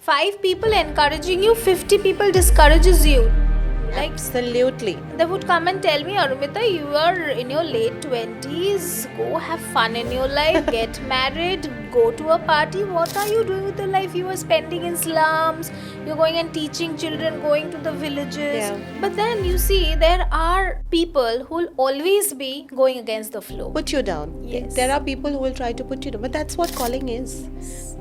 5 people encouraging you, 50 people discourages you. Like, absolutely. they would come and tell me, Arumita, you are in your late 20s, go have fun in your life, get married, go to a party. What are you doing with your life? You are spending in slums, you're going and teaching children, going to the villages. Yeah. But then you see, there are people who will always be going against the flow. Put you down. Yes. There are people who will try to put you down. But that's what calling is.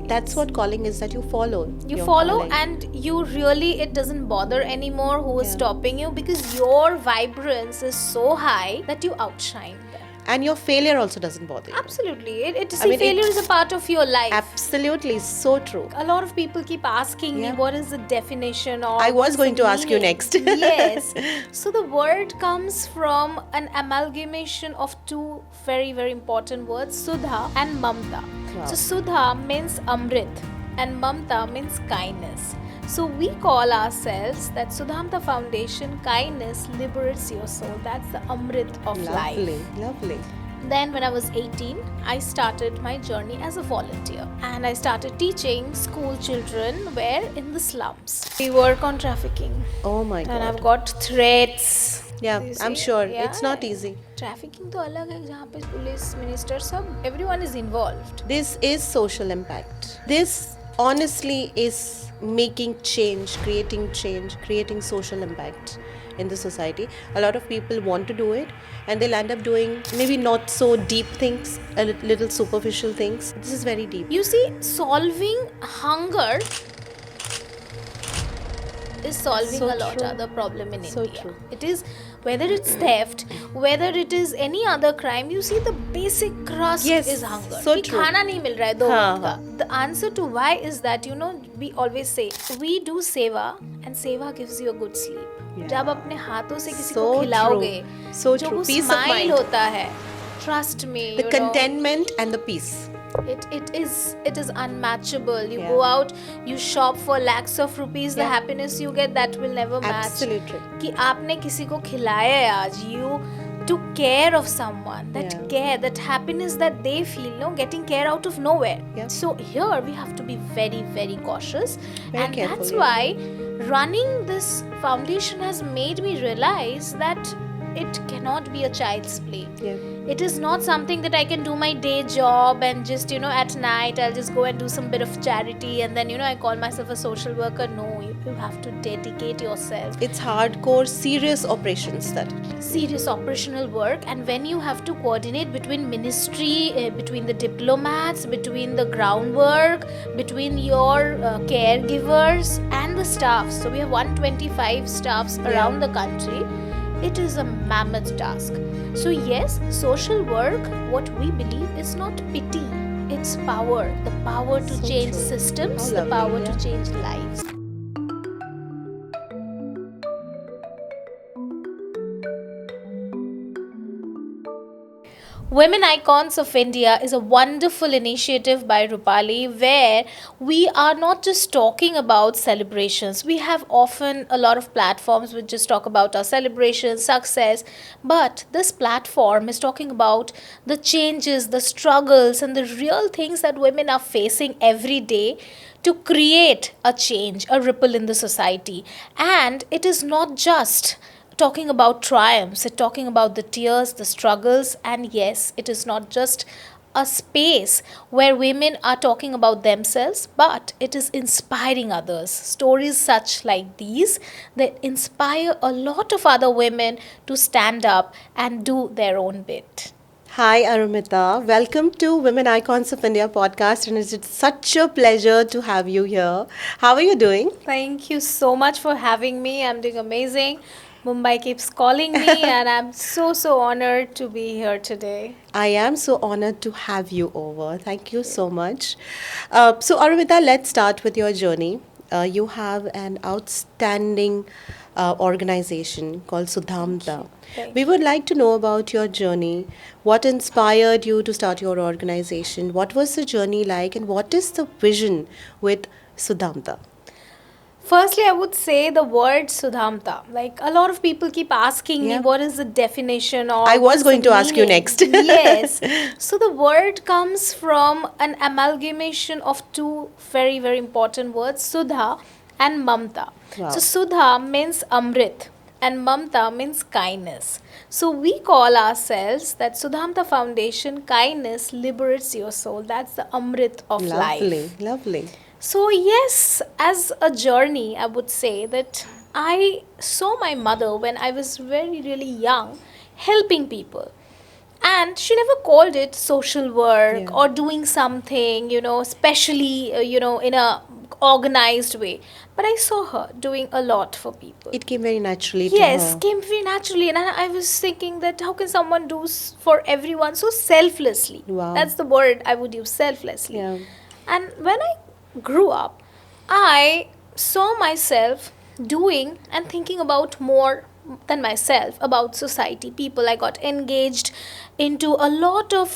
That's what calling is, that you follow. You your follow calling. and you really, it doesn't bother anymore who is Yeah. stopping you, because your vibrance is so high that you outshine them. And your failure also doesn't bother you. Absolutely. mean, Failure is a part of your life. Absolutely. So true. A lot of people keep asking Yeah. me, what is the definition of... I was going to ask you next. Yes. So the word comes from an amalgamation of two very, very important words, Sudha and Mamta. Wow. So Sudha means Amrit and Mamta means kindness. So we call ourselves that Sudhamta Foundation, kindness liberates your soul. That's the Amrit of life. Lovely. Lovely. Then when I was 18, I started my journey as a volunteer and I started teaching school children where in the slums. We work on trafficking Oh my God. and I've got threats. Yeah, You I'm see? sure. Yeah. It's not easy. Trafficking तो अलग है जहाँ पे police minister सब everyone is involved. This is social impact. This honestly is making change, creating social impact in the society. A lot of people want to do it and they'll end up doing maybe not so deep things, a little superficial things. This is very deep. You see, solving hunger is solving So a lot true. other problem in So India. true. It is, whether it's theft, whether it is any other crime, you see the basic crust Yes, is hunger. so कि true. खाना नहीं मिल रहा है 2 हाँ, वक्त का. The answer to why is that, you know, we always say, we do seva and seva gives you a good sleep. Yeah. जब अपने हाथों से किसी So को खिलाओगे, true. So जो true. वो Peace of smile mind. होता है, trust me, The you know, contentment and the peace. it is unmatchable. You Yeah. go out, you shop for lakhs of rupees, the Yeah. happiness you get, that will never match. Absolutely. कि आपने किसी को खिलाया है आज, you took care of someone, that Yeah. care, that happiness that they feel, no, getting care out of nowhere. Yeah. So here we have to be very, very cautious, Very and careful, that's yeah. why running this foundation has made me realize that it cannot be a child's play. Yeah. It is not something that I can do my day job and just, you know, at night I'll just go and do some bit of charity and then, you know, I call myself a social worker. No, you have to dedicate yourself. It's hardcore, serious operations that. Serious operational work, and when you have to coordinate between ministry, between the diplomats, between the groundwork, between your caregivers and the staff. So we have 125 staffs around the country. It is a mammoth task. So yes, social work, what we believe is not pity. It's power. The power to So change true. systems, How the power lovely, to yeah. change lives. Women Icons of India is a wonderful initiative by Rupali where we are not just talking about celebrations. We have often a lot of platforms which just talk about our celebrations, success, but this platform is talking about the changes, the struggles, and the real things that women are facing every day to create a change, a ripple in the society. And it is not just talking about triumphs, it's talking about the tears, the struggles, and yes, it is not just a space where women are talking about themselves, but it is inspiring others. Stories such like these that inspire a lot of other women to stand up and do their own bit. Hi Arumita, welcome to Women Icons of India podcast, and it's such a pleasure to have you here. How are you doing? Thank you so much for having me. I'm doing amazing. Mumbai keeps calling me and I'm so honored to be here today. I am so honored to have you over. Thank you so much. So Arumita, let's start with your journey. You have an outstanding organization called Sudhamta. Thank We would like to know about your journey. What inspired you to start your organization? What was the journey like, and what is the vision with Sudhamta? Firstly, I would say the word Sudhamta. Like a lot of people keep asking me Yeah. what is the definition or I was what's the going to ask you meaning. next. Yes. So the word comes from an amalgamation of two very, very important words, Sudha and Mamta. So Wow. Sudha means Amrit and Mamta means kindness. So we call ourselves that Sudhamta Foundation, kindness liberates your soul. That's the Amrit of Lovely, life. lovely. So, yes, as a journey, I would say that I saw my mother when I was very, really young helping people. And she never called it social work Yeah. or doing something, especially, in a organized way. But I saw her doing a lot for people. It came very naturally to Yes, her. came very naturally. And I was thinking that how can someone do for everyone so selflessly? Wow. That's the word I would use, selflessly. Yeah. And when I grew up, I saw myself doing and thinking about more than myself, about society, people. I got engaged into a lot of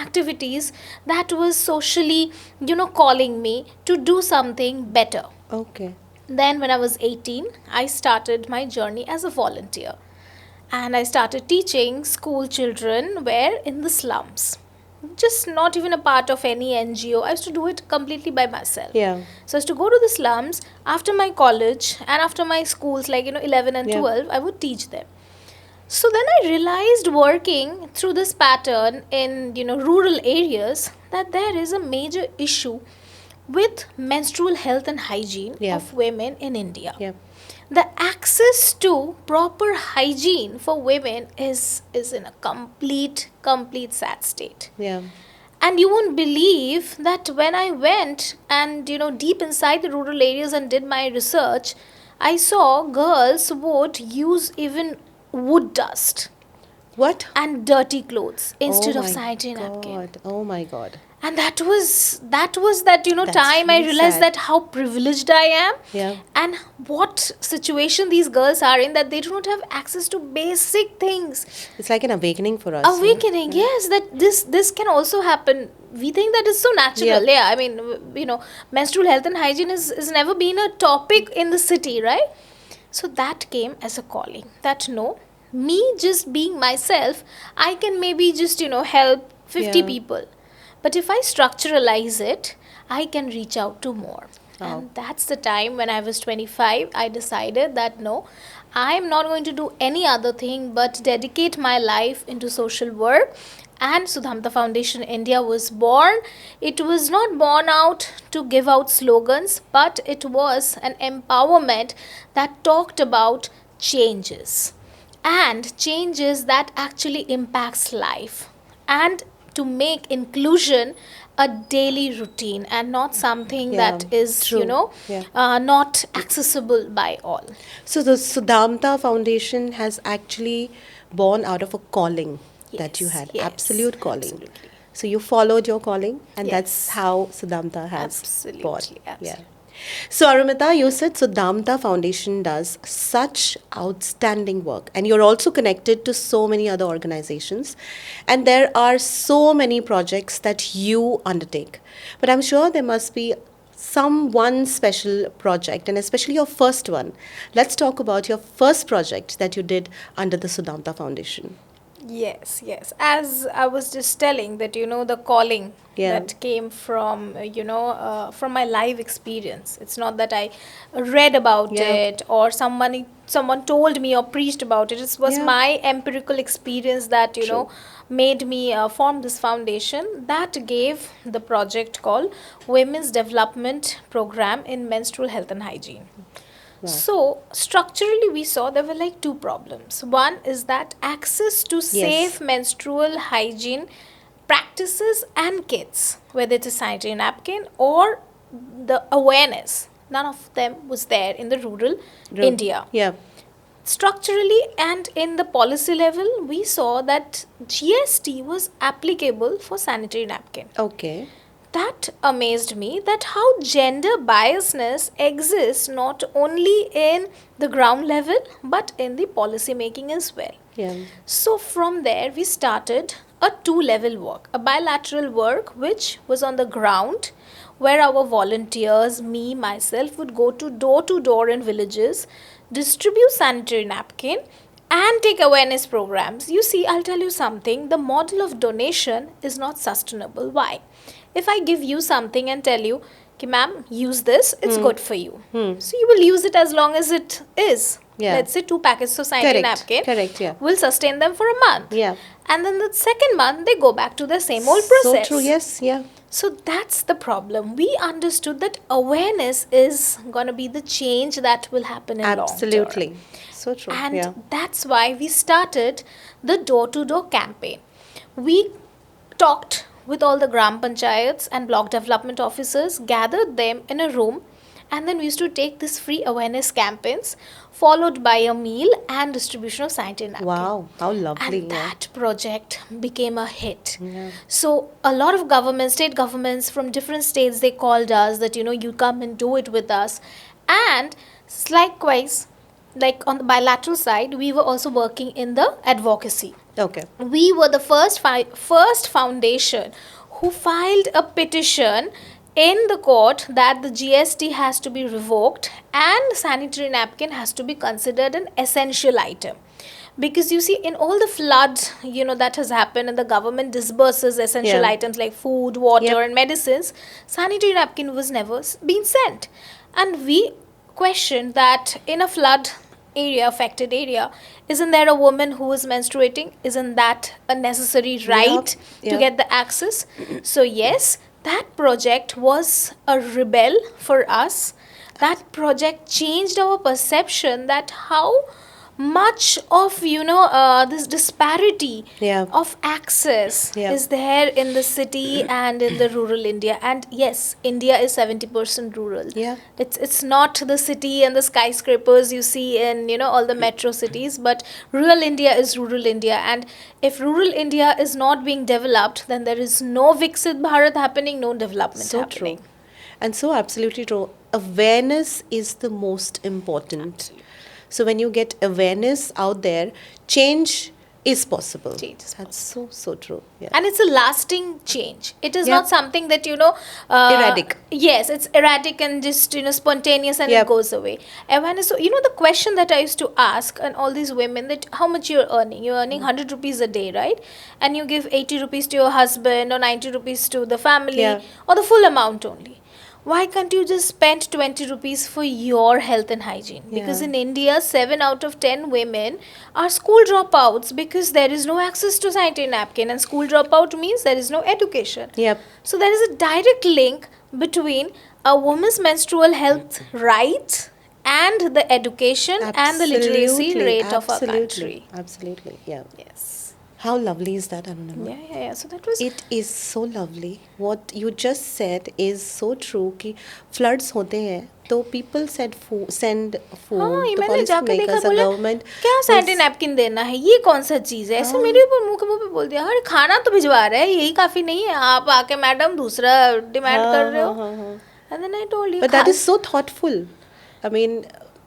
activities that was socially calling me to do something better. Okay. Then when I was 18, I started my journey as a volunteer, and I started teaching school children where in the slums, just not even a part of any NGO. I used to do it completely by myself. Yeah. So I used to go to the slums after my college and after my schools, like 11 and Yeah. 12, I would teach them. So then I realized, working through this pattern in rural areas, that there is a major issue with menstrual health and hygiene Yeah. of women in India. Yeah. The access to proper hygiene for women is in a complete sad state. Yeah. And you won't believe that when I went and deep inside the rural areas and did my research, I saw girls would use even wood dust What? and dirty clothes Oh instead of my sanitary napkin. God. Oh my God. And that was that That's time I really realized sad. that how privileged I am, Yeah. and what situation these girls are in, that they do not have access to basic things. It's like an awakening for us. Yeah? Awakening, yes, that this can also happen. We think that is so natural. Yeah. Yeah, I mean, menstrual health and hygiene is never been a topic in the city, right? So that came as a calling, that no, me just being myself, I can maybe just help 50 Yeah. people, but if I structuralize it, I can reach out to more. Wow. And that's the time when I was 25, I decided that no, I am not going to do any other thing but dedicate my life into social work. And Sudhamta Foundation India was born. It was not born out to give out slogans, but it was an empowerment that talked about changes, and changes that actually impacts life, and to make inclusion a daily routine and not something Yeah, that is true. Yeah. not accessible by all. So the Sudhamta Foundation has actually born out of a calling that you Yes, had, yes, absolute calling. absolutely. So you followed your calling, and Yes. that's how Sudhamta has Absolutely, born. absolutely. Yeah. So Arumita, you said Sudhamta Foundation does such outstanding work, and you're also connected to so many other organizations, and there are so many projects that you undertake. But I'm sure there must be some one special project, and especially your first one. Let's talk about your first project that you did under the Sudhamta Foundation. Yes, yes. As I was just telling that the calling Yeah. that came from from my live experience. It's not that I read about Yeah. it or someone told me or preached about it. It was Yeah. my empirical experience that True. made me form this foundation that gave the project called Women's Development Program in Menstrual Health and Hygiene. Wow. So, structurally, we saw there were like two problems. One is that access to safe menstrual hygiene practices and kits, whether it's a sanitary napkin or the awareness, none of them was there in the rural India. Yeah. Structurally and in the policy level, we saw that GST was applicable for sanitary napkin. Okay. That amazed me, that how gender biasness exists not only in the ground level but in the policy making as well. Yeah. So from there we started a two level work, a bilateral work which was on the ground where our volunteers, me, myself, would go to door in villages, distribute sanitary napkin, and take awareness programs. You see, I'll tell you something, the model of donation is not sustainable. Why? If I give you something and tell you, "Ki, ma'am, use this, it's good for you." So you will use it as long as it is. Yeah. Let's say 2 packets of sanitary Correct. napkin Correct, yeah. will sustain them for a month. Yeah. And then the second month, they go back to the same old So process. true, yes, yeah. So that's the problem. We understood that awareness is going to be the change that will happen in long term. Absolutely. So true, And yeah. that's why we started the door-to-door campaign. We talked with all the gram panchayats and block development officers, gathered them in a room, and then we used to take these free awareness campaigns, followed by a meal and distribution of sanitary napkins. Wow, how lovely. And yeah. that project became a hit. So a lot of governments, state governments from different states, they called us that, you come and do it with us. And likewise, like on the bilateral side, we were also working in the advocacy. Okay. We were the first foundation who filed a petition in the court that the GST has to be revoked and sanitary napkin has to be considered an essential item. Because you see, in all the floods, that has happened, and the government disburses essential Yeah. items like food, water, Yep. and medicines, sanitary napkin was never been sent. And we questioned that in a flood area, affected area, isn't there a woman who is menstruating? Isn't that a necessary right to Yep. get the access? So yes, that project was a rebel for us. That project changed our perception that how much of this disparity Yeah. of access Yeah. is there in the city and in the rural India. And yes, India is 70% rural. Yeah. It's not the city and the skyscrapers you see in all the metro cities, but rural India is rural India. And if rural India is not being developed, then there is no Viksit Bharat happening, no development So happening. true. And so absolutely true. Awareness is the most important. So when you get awareness out there, change is possible. Change is That's so true. Yeah. And it's a lasting change. It is Yep. not something that Erratic. Yes, it's erratic and just spontaneous and Yep. it goes away. Awareness. So the question that I used to ask and all these women, that how much you're earning? You're earning 100 rupees a day, right? And you give 80 rupees to your husband or 90 rupees to the family, Yeah. or the full amount only. Why can't you just spend 20 rupees for your health and hygiene? Because Yeah. in India, 7 out of 10 women are school dropouts because there is no access to sanitary napkin, and school dropout means there is no education. Yep. So there is a direct link between a woman's menstrual health right and the education and the literacy Absolutely, rate of our absolutely, country. Absolutely. Yeah. Yes. How lovely is that, Arunima? Yeah. So that was... It is so lovely. What you just said is so true कि floods होते हैं तो people send food हाँ, ये तो मैंने जाके देखा, policymakers, the बोले government क्या was- सैनिटरी नैपकिन देना है, ये कौन सा चीज़ है, ऐसे मेरे ऊपर मुंह के मुंह पे बोल दिया, अरे खाना तो भिजवा रहे हैं, यही काफ़ी नहीं है, आप आके मैडम दूसरा डिमांड कर रहे हो. And then I told you, But that is so thoughtful. I mean,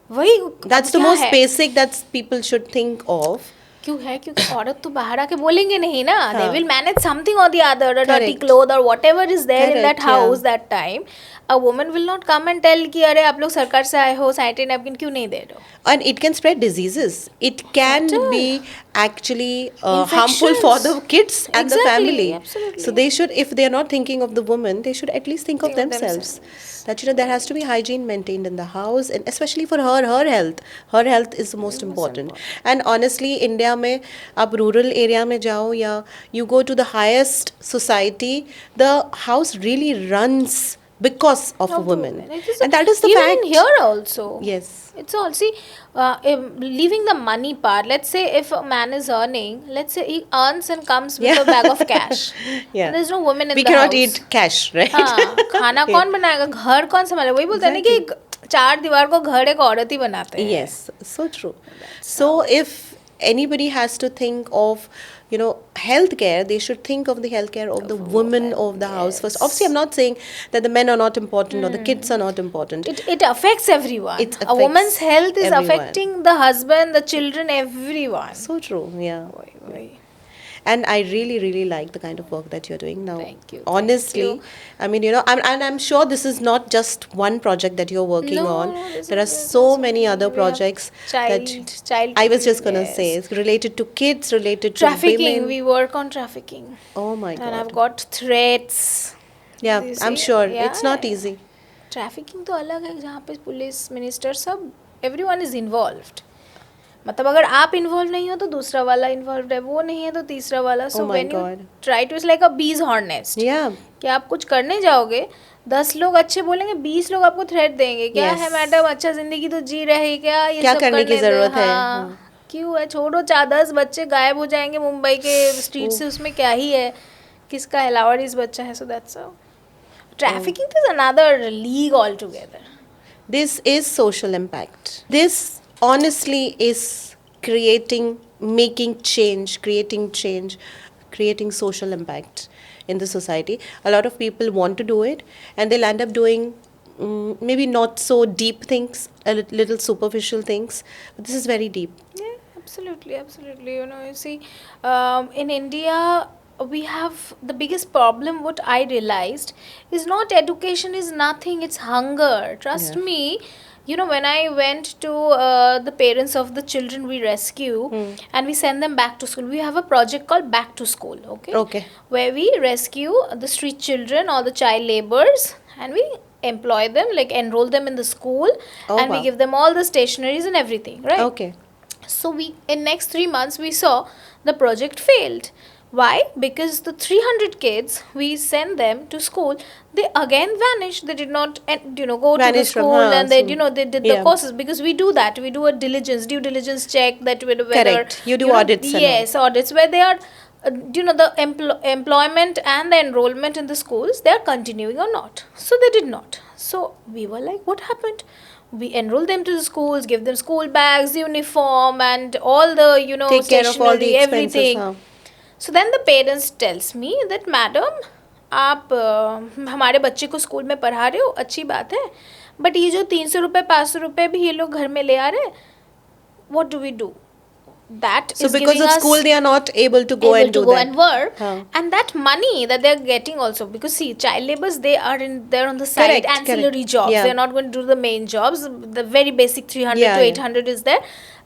वही that's the क्या most है? basic that people should think of. क्यों है, क्योंकि औरत तो बाहर आके बोलेंगे नहीं ना. They will manage something or the other, a dirty Correct. cloth or whatever is there in that Correct, house yeah. that time. A woman will not come and tell कि अरे आप लोग सरकार से आए हो, सैनिटरी नैपकिन क्यों नहीं दे रहे हो. And it can spread diseases. It can Fatal. be actually harmful for the kids and the Exactly, family. absolutely. So they should, if they are not thinking of the woman, they should at least think of themselves. That there has to be hygiene maintained in the house, and especially for her health. Her health is the most important. And honestly, India में आप rural area में जाओ या you go to the highest society, the house really runs because of a woman. It is And that is the even fact. in here also. Yes. It's all, see, leaving the money part, let's say if a man is earning, let's say he earns and comes with Yeah. a bag of cash. Yeah. And there's no woman in We the cannot house. eat cash, right? हाँ, खाना कौन बनाएगा, घर कौन संभालेगा. वही बोलते हैं ना कि चार दीवार को घर एक औरत ही बनाते हैं. Yes, so true. So if anybody has to think of, healthcare, they should think of the healthcare of the women of the house first. Obviously, I'm not saying that the men are not important or the kids are not important. It affects everyone. It A woman's affects health is everyone. affecting the husband, the children, everyone. So true, yeah. Why? And I really, really like the kind of work that you're doing now. Thank you. Honestly, Thank you. I mean, I'm sure this is not just one project that you're working No, on. no, There are so many other we have projects that child. I was just gonna Yes. say it's related to kids, related to Trafficking. women. We work on trafficking. Oh my And I've God. got threats. Yeah, You I'm see? sure Yeah. it's not easy. Trafficking तो अलग है जहाँ पे police minister सब everyone is involved मतलब अगर आप involve नहीं हो तो दूसरा वाला इन्वॉल्व है वो नहीं है तो तीसरा वाला सो Oh my when you God. Try two is like अ बीज हॉर्नेस्ट Yeah. कि आप कुछ करने जाओगे 10 लोग अच्छे बोलेंगे 20 लोग आपको थ्रेट देंगे क्या Yes. है मैडम अच्छा जिंदगी तो जी रही क्या ये क्या सब करने की दे, जरूरत है? हाँ, हाँ. क्यों है छोड़ो 4-10 बच्चे गायब हो जाएंगे मुंबई के स्ट्रीट से उसमें क्या ही है किसका अलावारीज बच्चा है so that's trafficking is another league altogether. This is social impact. This honestly is making change, creating social impact in the society. A lot of people want to do it and they'll end up doing maybe not so deep things, a little superficial things, but this is very deep. Yeah, absolutely, absolutely. You know, you see, in India, we have the biggest problem. What I realized is not education is nothing. It's hunger. Trust Yeah. me. You know, when I went to the parents of the children we rescue and we send them back to school, we have a project called Back to School. Okay. Okay. Where we rescue the street children or the child laborers and we employ them, like enroll them in the school, Oh, and we wow. give them all the stationaries and everything, right? Okay. So we in next 3 months we saw the project failed. Why? Because the 300 kids we send them to school, they again vanished. They did not go to the Vanished from, school and they so- they did the yeah. courses, because we do that. We do a due diligence check that whether Correct. You do audits and all. yes, audits where they are the employment and the enrollment in the schools, they are continuing or not. So they did not. So we were like, what happened? We enroll them to the schools, give them school bags, uniform, and all the Take care of all the stationery, expenses. everything. Huh? So then the parents tells me that madam, आप हमारे बच्चे को school में पढ़ा रहे हो, अच्छी बात है, बट ये जो 300 रुपये 500 रुपये भी ये लोग घर में ले आ रहे, what do we do? That So is because giving of us school, they are not able to go and do that. and work, Huh. and that money that they're getting also, because see, child laborers, they're on the side, Correct, ancillary correct. jobs. Yeah. They're not going to do the main jobs. The very basic 300 Yeah, to yeah. 800 is their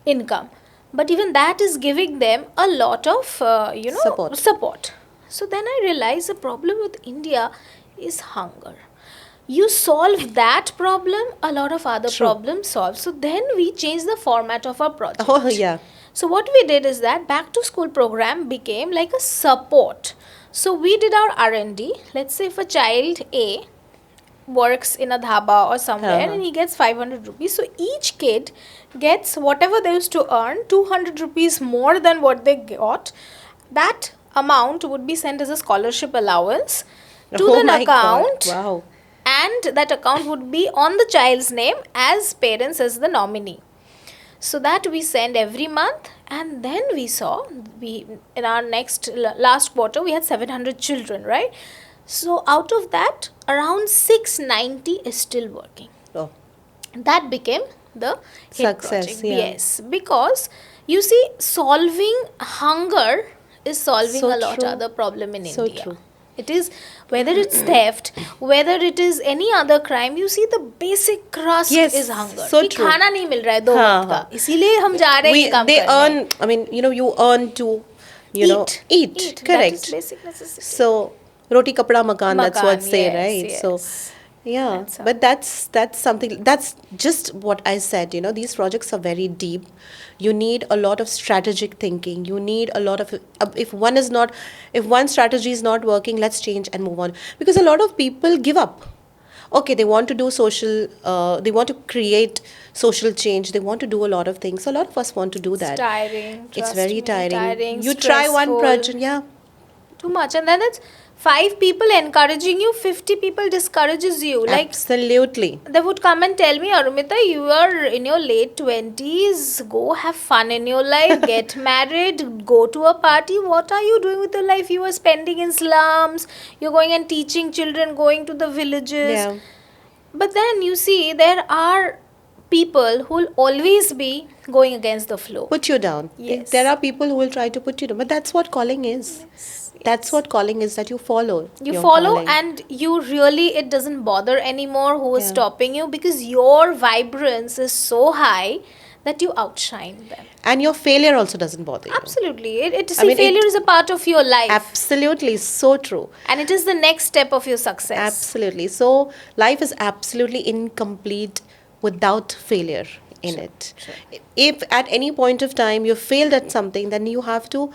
income, but even that is giving them a lot of support. So then I realized the problem with India is hunger. You solve that problem, a lot of other True. problems solve. So then we changed the format of our project. Oh, yeah. So what we did is that back to school program became like a support. So we did our R&D. Let's say if a child A works in a dhaba or somewhere Uh-huh. and he gets 500 rupees, so each kid gets whatever they used to earn, 200 rupees more than what they got. That amount would be sent as a scholarship allowance to Oh an my God. account. Wow. And that account would be on the child's name as parents as the nominee. So that we send every month, and then we saw in our last quarter we had 700 children, right? So out of that, around 690 is still working. Oh. That became the hit Success, project. yeah. Yes, because you see, solving hunger is solving So a lot true. other problem in So India. true. It is whether it's theft, whether it is any other crime. You see, the basic crust Yes, is hunger. so कि true. खाना नहीं मिल रहा है 2 हाँ, वक्त का, हाँ. इसीलिए हम जा रहे हैं ये काम They करने. earn, I mean, you earn to, eat. That Correct. is basic necessity. So, roti kapda makan, that's what Makan, say, yes, right? yes. So, yeah, That's how. but that's something, that's just what I said, these projects are very deep. You need a lot of strategic thinking. You need a lot of, if one strategy is not working, let's change and move on. Because a lot of people give up. Okay, they want to do they want to create social change. They want to do a lot of things. A lot of us want to do that. It's tiring. It's trust very me, tiring. You try one stressful. project, yeah. Too much, and then it's 5 people encouraging you, 50 people discourages you. Like Absolutely. they would come and tell me, Arumita, you are in your late 20s, go have fun in your life, get married, go to a party. What are you doing with your life? You are spending in slums, you're going and teaching children, going to the villages. Yeah. But then you see, there are people who will always be going against the flow. Put you down. Yes. There are people who will try to put you down, but that's what calling is. That's what calling is, that you follow. You your follow calling. and you really, it doesn't bother anymore who is Yeah. stopping you, because your vibrance is so high that you outshine them. And your failure also doesn't bother you. Absolutely. I mean, Failure is a part of your life. Absolutely, so true. And it is the next step of your success. Absolutely. So life is absolutely incomplete without failure in it. If at any point of time you failed at something, then you have to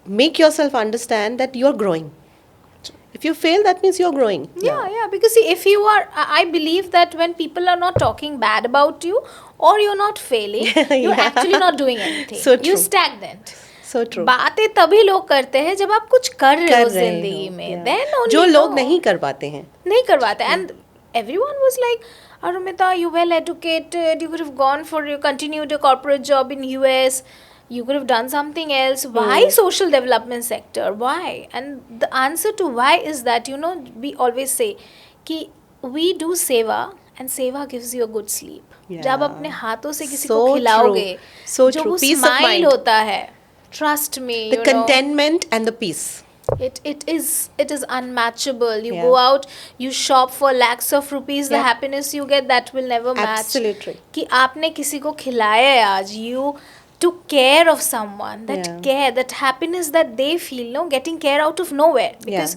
make yourself understand that you're growing. If you fail, that means you're growing. Yeah, because see, if you are, I believe that when people are not talking bad about you, or you're not failing, you're actually not doing anything. So You're true. stagnant. So true. बातें तभी लोग करते हैं जब आप कुछ कर रहे हो जिंदगी में. Yeah. Then only जो लोग no. नहीं कर पाते हैं. नहीं कर पाते. And everyone was like, Arumita, you well educated, you could have gone for, you continued a corporate job in US, you could have done something else. Why social development sector? Why? And the answer to why is that, we always say कि we do seva and seva gives you a good sleep. Yeah. जब अपने हाथों से किसी So को खिलाओगे, true. So जो true. वो Peace of smile mind. होता है, trust me, The contentment and the peace. It is unmatchable. You Yeah. go out, you shop for lakhs of rupees. The Yeah. happiness you get, that will never match. Absolutely. कि आपने किसी को खिलाया है आज, you took care of someone. That Yeah. care, that happiness that they feel, getting care out of nowhere, because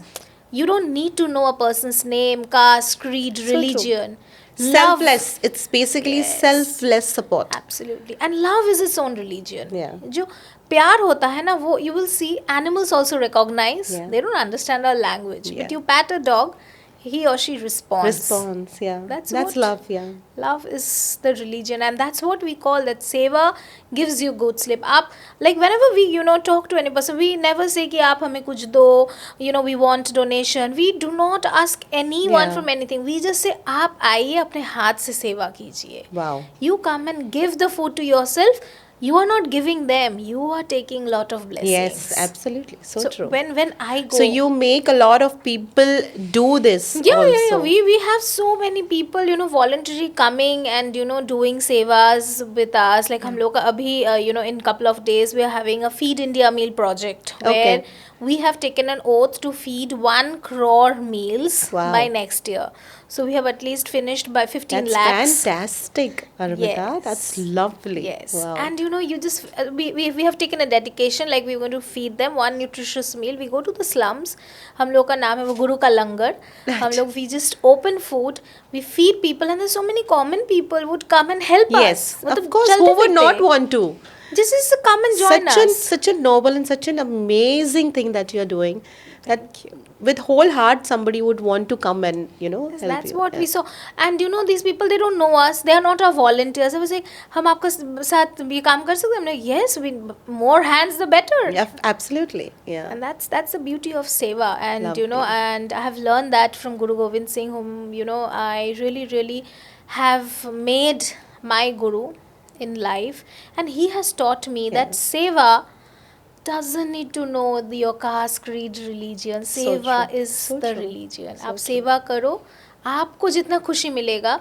you don't need to know a person's name, caste, creed, So true. religion. Selfless. It's basically Yes. selfless support. Absolutely. And love is its own religion. Yeah. जो प्यार होता है ना, वो you will see animals also recognize. Yeah. They don't understand our language. Yeah. But you pat a dog, he or she responds. Response, yeah. That's That's what- love, yeah. Love is the religion, and that's what we call that seva gives you good sleep. Up, like whenever we talk to any person, we never say कि आप हमें कुछ दो, we want donation. We do not ask anyone Yeah. from anything. We just say आप आइए अपने हाथ से सेवा कीजिए. Wow. You come and give the food to yourself. You are not giving them. You are taking lot of blessings. Yes, absolutely. So true. When I go, So you make a lot of people do this also. We have so many people voluntarily coming and doing sevas with us. Like हम लोग का अभी in couple of days we are having a Feed India meal project where Okay. we have taken an oath to feed 1 crore meals Wow. by next year. So we have at least finished by 15 That's lakhs. fantastic, Arumita. Yes. That's lovely. Yes. Wow. And you just we have taken a dedication, like we're going to feed them one nutritious meal. We go to the slums. हम लोग का नाम है वो गुरु का लंगर. हम लोग we just open food. We feed people, and there's so many common people would come and help Yes, us. मतलब of course. चलते Who would not फिरते. want to? Just come and join us. Such a noble and such an amazing thing that you're doing. That with whole heart somebody would want to come and help That's you. what Yeah. we saw. And these people, they don't know us. They are not our volunteers. I was like, हम आपका साथ ये काम कर सकते हैं? I'm like, yes, more hands the better. Yeah, absolutely. Yeah. And that's the beauty of seva. And Lovely. and I have learned that from Guru Govind Singh, whom I really have made my guru in life, and he has taught me that seva doesn't need to know your caste, creed, religion. So Seva true. is So the true. religion. So आप true. सेवा करो, आपको जितना खुशी मिलेगा,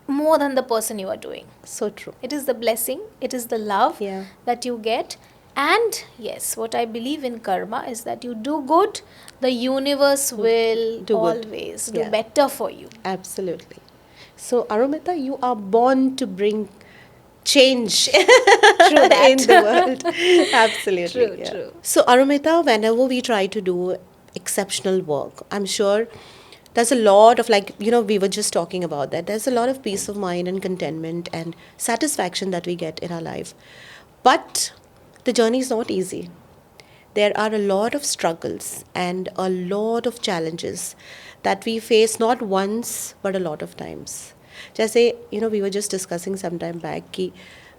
more than the person you are doing. So true. It is the blessing, it is the love Yeah. that you get. And yes, what I believe in karma is that you do good, the universe will Do good. always do Yeah. better for you. Absolutely. So Arumita, you are born to bring change True that. in the world. Absolutely. True, yeah. true. So Arumita, whenever we try to do exceptional work, I'm sure there's a lot of, like, we were just talking about that. There's a lot of peace of mind and contentment and satisfaction that we get in our life. But the journey is not easy. There are a lot of struggles and a lot of challenges that we face not once but a lot of times. जैसे we were just discussing some time back कि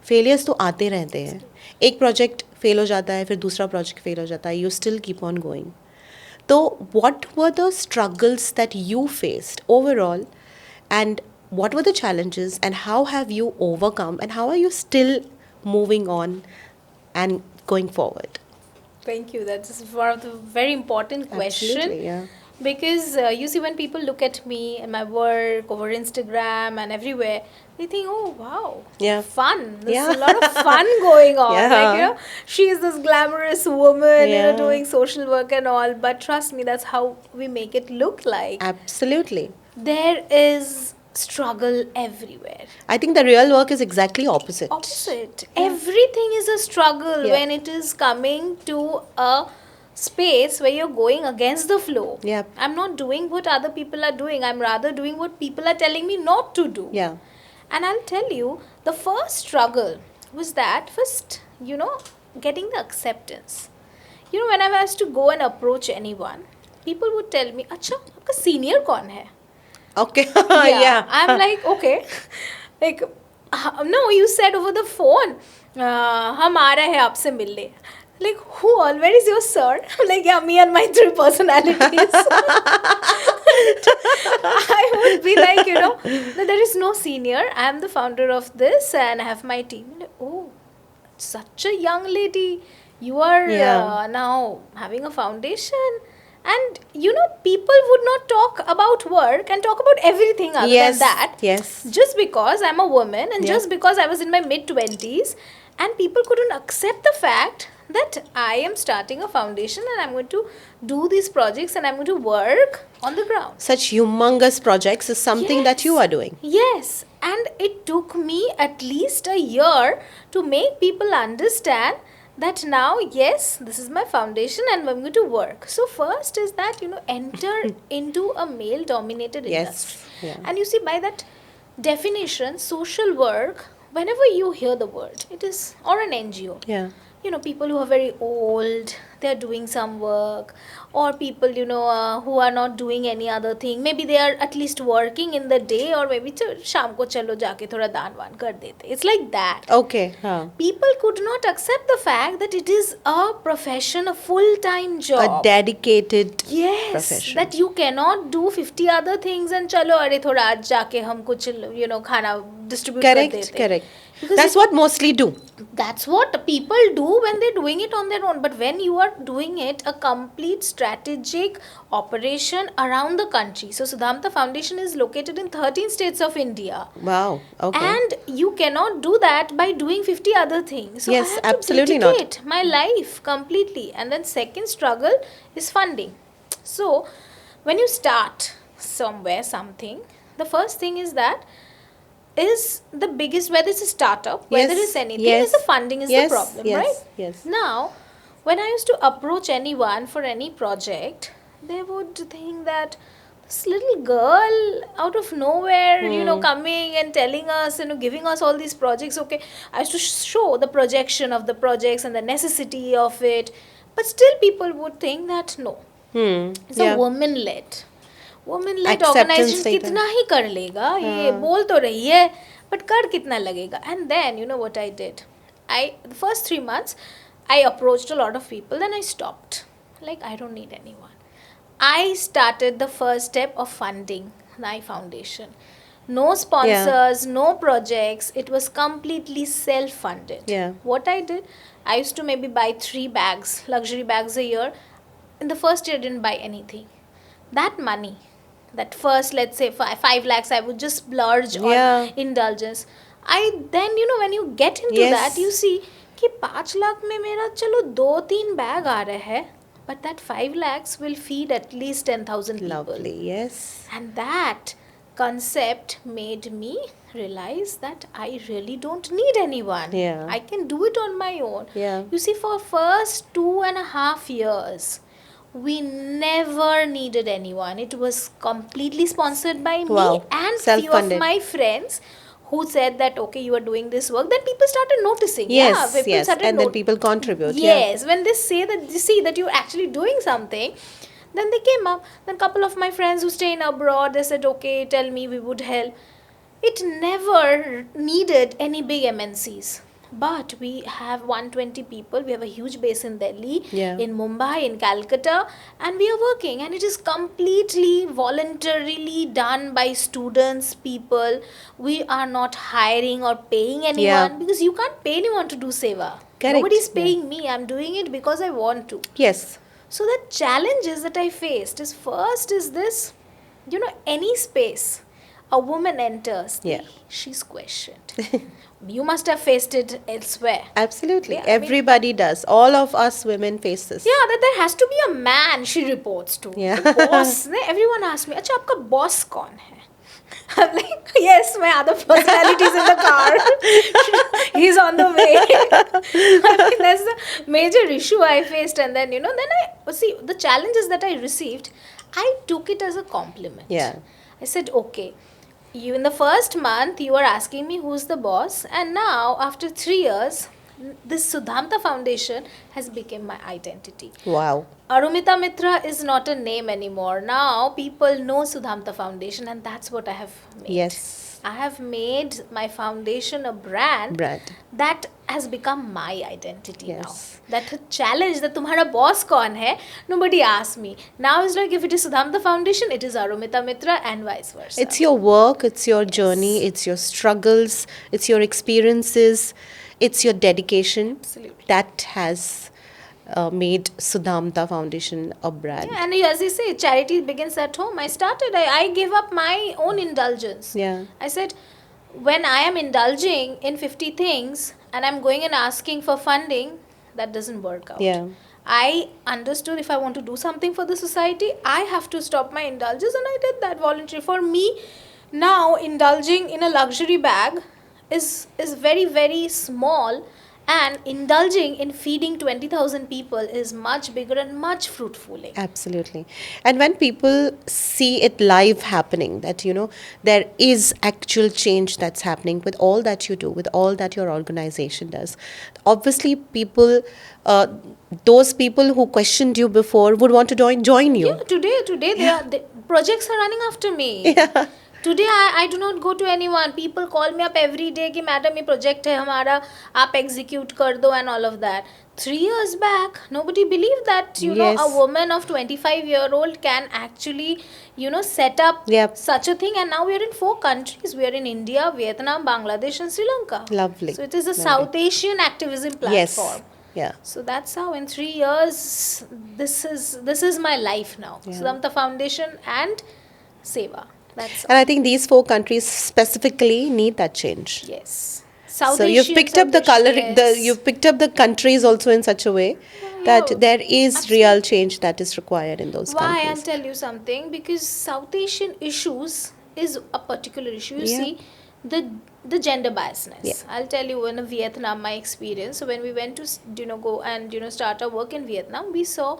failures तो आते रहते हैं. एक project fail हो जाता है, फिर दूसरा project fail हो जाता है. You still keep on going. So what were the struggles that you faced overall, and what were the challenges, and how have you overcome, and how are you still moving on and going forward? Thank you. That's one of the very important question. Absolutely, yeah. Because you see, when people look at me and my work over Instagram and everywhere, they think, oh wow, Yeah. fun. There's Yeah. a lot of fun going on. Yeah. Like, she is this glamorous woman, Yeah. doing social work and all. But trust me, that's how we make it look like. Absolutely. There is struggle everywhere. I think the real work is exactly opposite. Opposite. Everything is a struggle Yeah. when it is coming to a space where you're going against the flow. Yeah. I'm not doing what other people are doing. I'm rather doing what people are telling me not to do. Yeah. And I'll tell you, the first struggle was that first, getting the acceptance. When I was to go and approach anyone, people would tell me, "Acha, आपका senior कौन है?" Okay. Yeah. I'm like, okay. Like, no, you said over the phone, हम आ रहे हैं आपसे मिलने. Like, who all? Where is your sir? Like, yeah, me and my 3 personalities. I would be like, that there is no senior. I am the founder of this and I have my team. Like, oh, such a young lady. You are Yeah. now having a foundation. And, people would not talk about work and talk about everything other Yes. than that. Yes. Just because I'm a woman and Yeah. just because I was in my mid-20s, and people couldn't accept the fact that I am starting a foundation and I'm going to do these projects and I'm going to work on the ground. Such humongous projects is something that you are doing. Yes, and it took me at least a year to make people understand that now, yes, this is my foundation and I'm going to work. So first is that, enter into a male-dominated Yes, industry. yeah. And you see, by that definition, social work, whenever you hear the word, it is, or an NGO. Yeah. People who are very old, they're doing some work, or people, who are not doing any other thing. Maybe they are at least working in the day, or maybe शाम को चलो जाके थोड़ा दान वान कर देते. It's like that. Okay. Huh. People could not accept the fact that it is a profession, a full-time job. A dedicated Yes, profession. that you cannot do 50 other things and चलो अरे थोड़ा आज जाके हम कुछ खाना distribute कर Correct. देते. Correct. Because That's what mostly do. that's what people do when they're doing it on their own. But when you are doing it, a complete strategic operation around the country. So Sudhamta Foundation is located in 13 states of India. Wow. Okay. And you cannot do that by doing 50 other things. So Yes, I have absolutely to not. dedicate my life completely. And then second struggle is funding. So when you start somewhere, something, the first thing is that is the biggest, whether it's a startup, whether Yes, it's anything, yes, is the funding is yes, the problem, yes, right? yes. Now, when I used to approach anyone for any project, they would think that this little girl out of nowhere, coming and telling us, giving us all these projects. Okay, I used to show the projection of the projects and the necessity of it, but still people would think that no, it's a Yeah. woman-led Acceptance organisation नहीं था. कितना ही कर लेगा ये बोल तो रही है बट कर कितना लगेगा and then you know what I did I the first 3 months I approached a lot of people then I stopped like I don't need anyone I started the first step of funding my foundation. No sponsors, no projects. It was completely self-funded. Yeah. What I did, I used to maybe buy 3 bags, luxury bags a year. In the first year, I didn't buy anything. That money, that first, let's say 5 lakhs, I would just splurge Yeah. on indulgence. Then, when you get into Yes. that, you see कि 5 लाख में मेरा चलो 2-3 bag आ रहे हैं, but that 5 lakhs will feed at least 10,000 people. Lovely. Yes. And that concept made me realize that I really don't need anyone. Yeah. I can do it on my own. Yeah. You see, for first 2.5 years, we never needed anyone. It was completely sponsored by me Wow. and few of Self-funded. my friends who said that, okay, you are doing this work. Then people started noticing. Yes. Yeah, people Yes. started And then people contribute. Yes, when they say that, you see that you're actually doing something, then they came up. Then couple of my friends who stay in abroad, they said, okay, tell me, we would help. It never needed any big MNCs. But we have 120 people. We have a huge base in Delhi, Yeah. in Mumbai, in Calcutta, and we are working. And it is completely voluntarily done by students, people. We are not hiring or paying anyone Yeah. because you can't pay anyone to do seva. Correct. Nobody's Yeah. paying me. I'm doing it because I want to. Yes. So the challenges that I faced is, first is this, any space a woman enters, Yeah. she's questioned. You must have faced it elsewhere. Absolutely. Yeah, I mean, Everybody does. All of us women face this. yeah, that there has to be a man she reports to. Yeah. The boss. Everyone asks me, अच्छा आपका boss कौन है? I'm like, yes, my other personality's in the car. He's on the way. I mean, that's the major issue I faced. And then, then I see the challenges that I received, I took it as a compliment. Yeah. I said, okay, you in the first month, you were asking me who's the boss. And now, after 3 years, this Sudhamta Foundation has become my identity. Wow. Arumita Mitra is not a name anymore. Now people know Sudhamta Foundation, and that's what I have made. Yes. I have made my foundation a brand that has become my identity. Yes. Now. That challenge that tumhara boss kaun hai, nobody asks me. Now it's like if it is Sudhamta Foundation, it is Arumita Mitra and vice versa. It's your work, it's your journey, it's your struggles, it's your experiences, it's your dedication. Absolutely. That has made Sudhamta Foundation a brand. Yeah, and as you say, charity begins at home. I gave up my own indulgence. Yeah. I said, when I am indulging in 50 things and I'm going and asking for funding, that doesn't work out. Yeah. I understood if I want to do something for the society, I have to stop my indulgence, and I did that voluntarily. For me, now indulging in a luxury bag is very, very small, and indulging in feeding 20,000 people is much bigger and much fruitfuling. Absolutely. And when people see it live happening, that, there is actual change that's happening with all that you do, with all that your organization does. Obviously, people, those people who questioned you before would want to join you. Yeah, today the projects are running after me. Yeah. Today I do not go to anyone. People call me up every day कि madam ये project है हमारा, आप execute कर दो and all of that. 3 years back, nobody believed that a woman of 25-year-old can actually set up such a thing. And now we are in 4 countries. We are in India, Vietnam, Bangladesh, and Sri Lanka. Lovely. So it is a South Asian activism platform. Yes. Yeah. So that's how in 3 years this is my life now. Yeah. Sudhamta Foundation and Seva. That's and I think these 4 countries specifically need that change. Yes. So you've picked up the coloring, you've picked up the countries also in such a way that there is real change that is required in those countries. Why? I'll tell you something. Because South Asian issues is a particular issue. You see, the gender biasness. Yeah. I'll tell you in Vietnam my experience. So when we went to go and start our work in Vietnam, we saw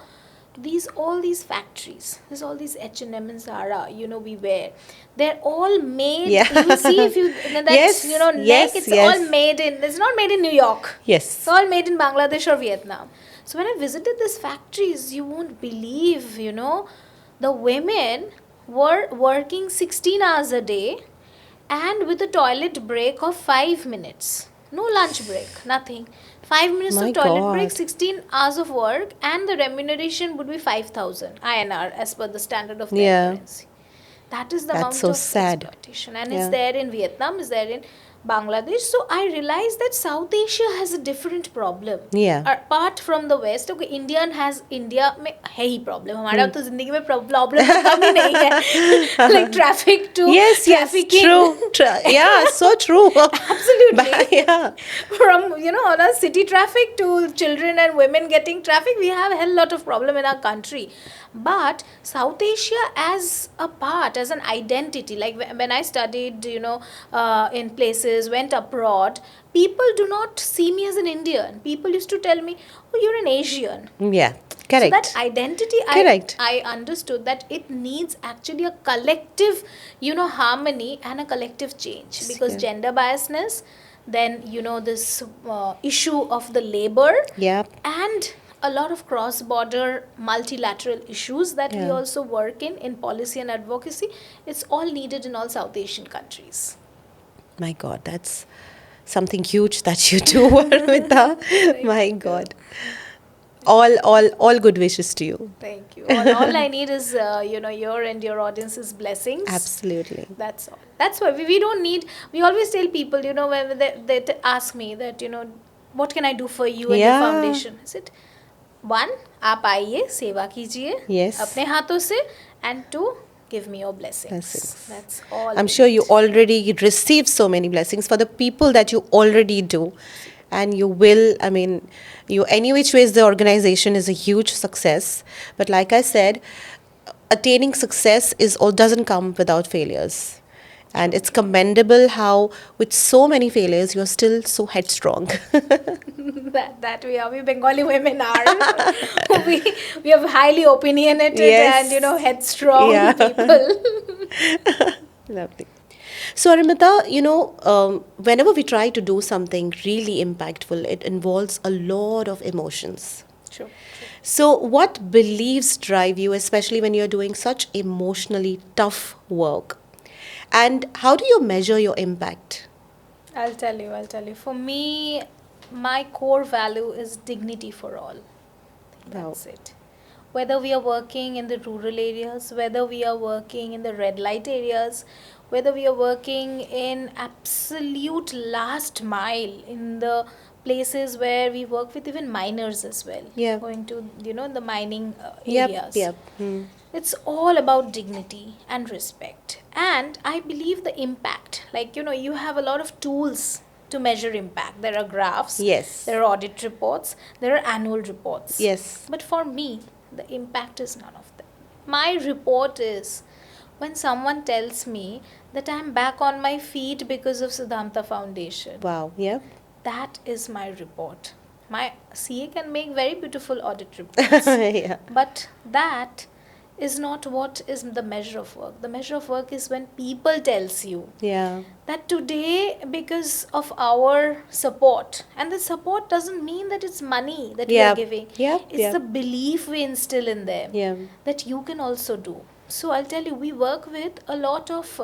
all these factories. There's all these H&M and Zara, we wear. They're all made. Yeah. You see if you that's neck, it's all made in. It's not made in New York. Yes. It's all made in Bangladesh or Vietnam. So when I visited these factories, you won't believe, the women were working 16 hours a day and with a toilet break of 5 minutes. No lunch break, nothing. 5 minutes of toilet break, 16 hours of work, and the remuneration would be 5,000 INR as per the standard of the currency. That is the amount of exploitation. And it's there in Vietnam, it's there in Bangladesh. So I realized that South Asia has a different problem. Yeah. Apart from the West, okay, India में है ही problem. हमारा तो जिंदगी में problem कम ही नहीं है. Like traffic to trafficking. True. Yeah, so true. Absolutely. But, yeah. From on a city traffic to children and women getting traffic, we have a hell lot of problem in our country. But South Asia as a part, as an identity, like when I studied, in places, went abroad, people do not see me as an Indian. People used to tell me, oh, you're an Asian. Yeah, correct. So that identity, I understood that it needs actually a collective, harmony and a collective change. Because gender biasness, then, this issue of the labor, and a lot of cross-border multilateral issues that we also work in policy and advocacy. It's all needed in all South Asian countries. My God, that's something huge that you do, Arumita. My God. All good wishes to you. Thank you. All I need is, your and your audience's blessings. Absolutely. That's all. That's why we don't need, we always tell people, when they ask me that, what can I do for you and your foundation? I said, one, आप आइए सेवा कीजिए Yes. अपने हाथों से, and two, give me your blessings. Blessings. That's all. I'm we sure you need. already receive so many blessings for the people that you already do. And you will, I mean, you any which ways the organization is a huge success. But like I said, attaining success is or doesn't come without failures. And it's commendable how with so many failures you're still so headstrong. that we Bengali women are. we have highly opinionated Yes. and headstrong Yeah. people. Lovely. So, Arumita, whenever we try to do something really impactful, it involves a lot of emotions. True. So, what beliefs drive you, especially when you're doing such emotionally tough work? And how do you measure your impact? I'll tell you. For me, my core value is dignity for all. That's it. Whether we are working in the rural areas, whether we are working in the red light areas, whether we are working in absolute last mile in the places where we work with even miners as well. Yeah. Going to, the mining Yep, areas. yep. It's all about dignity and respect. And I believe the impact, like, you have a lot of tools to measure impact. There are graphs, Yes. there are audit reports, there are annual reports. Yes. But for me, the impact is none of them. My report is when someone tells me that I'm back on my feet because of Sudhamta Foundation. Wow, yep. That is my report. My CA can make very beautiful audit reports. Yeah. But that is not what is the measure of work. The measure of work is when people tells you Yeah. that today, because of our support, and the support doesn't mean that it's money that we are Yep. giving. Yep, It's yep. the belief we instill in them Yeah. that you can also do. So I'll tell you, we work with a lot of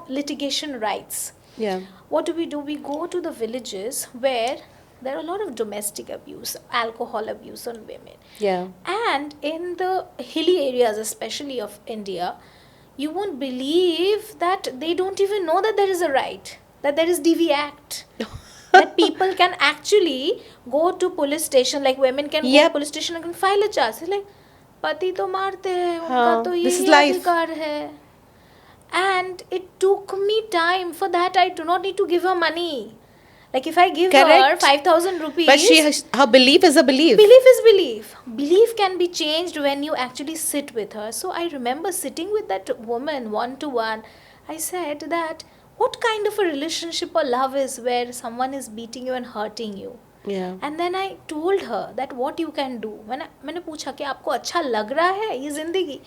litigation rights. Yeah. What do? We go to the villages where there are a lot of domestic abuse, alcohol abuse on women. Yeah. And in the hilly areas, especially of India, you won't believe that they don't even know that there is a right, that there is DV Act. That people can actually go to police station, like women can go to Yep. police station and can file a charge. It's like, पति तो मारते हैं, उनका हाँ, तो this is यही life. अधिकार है. And it took me time. For that, I do not need to give her money. Like if I give her Correct. 5,000 rupees. But her belief is a belief. Belief is belief. Belief can be changed when you actually sit with her. So I remember sitting with that woman one to one. I said that what kind of a relationship or love is where someone is beating you and hurting you? Yeah. And then I told her that what you can do. मैंने पूछा कि आपको अच्छा लग रहा है ये जिंदगी?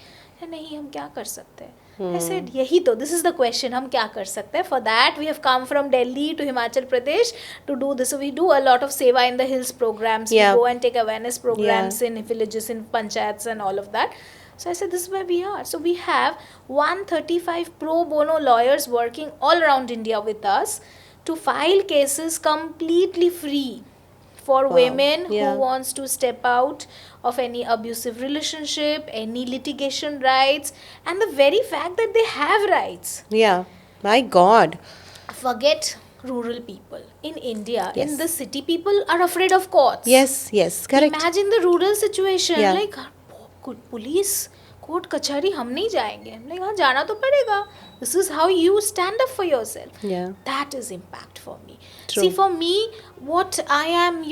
नहीं, हम क्या कर सकते हैं? I said, यही तो, this is the question, हम क्या कर सकते हैं? For that, we have come from Delhi to Himachal Pradesh to do this. So we do a lot of Seva in the Hills programs. Yeah. We go and take awareness programs in villages, in panchayats and all of that. So I said, this is where we are. So we have 135 pro bono lawyers working all around India with us to file cases completely free for women Yeah. who wants to step out of any abusive relationship, any litigation rights, and the very fact that they have rights. Yeah. My God. Forget rural people. In India, Yes. in the city, people are afraid of courts. Yes, yes, correct. Imagine the rural situation. Yeah. Like, police, court कचहरी हम नहीं जाएंगे. Like, हाँ जाना तो पड़ेगा. This is how you stand up for yourself. Yeah. That is impact for me. True. See, for me, what I am,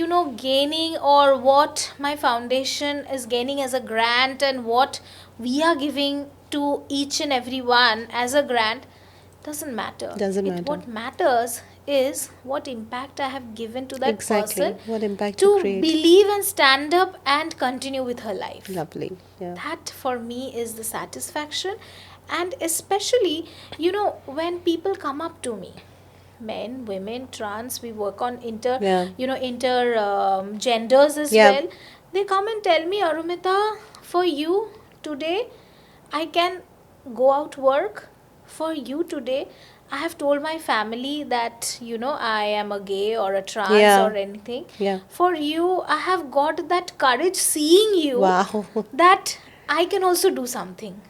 gaining, or what my foundation is gaining as a grant, and what we are giving to each and every one as a grant, doesn't matter. Doesn't matter. What matters is what impact I have given to that Exactly. person What impact to you create. believe and stand up and continue with her life. Lovely. Yeah. That for me is the satisfaction. And especially, when people come up to me, men, women, trans, we work on inter genders as Yeah. well. They come and tell me, Arumita, for you today, I can go out work. For you today, I have told my family that, I am a gay or a trans Yeah. or anything. Yeah. For you, I have got that courage seeing you Wow. that I can also do something.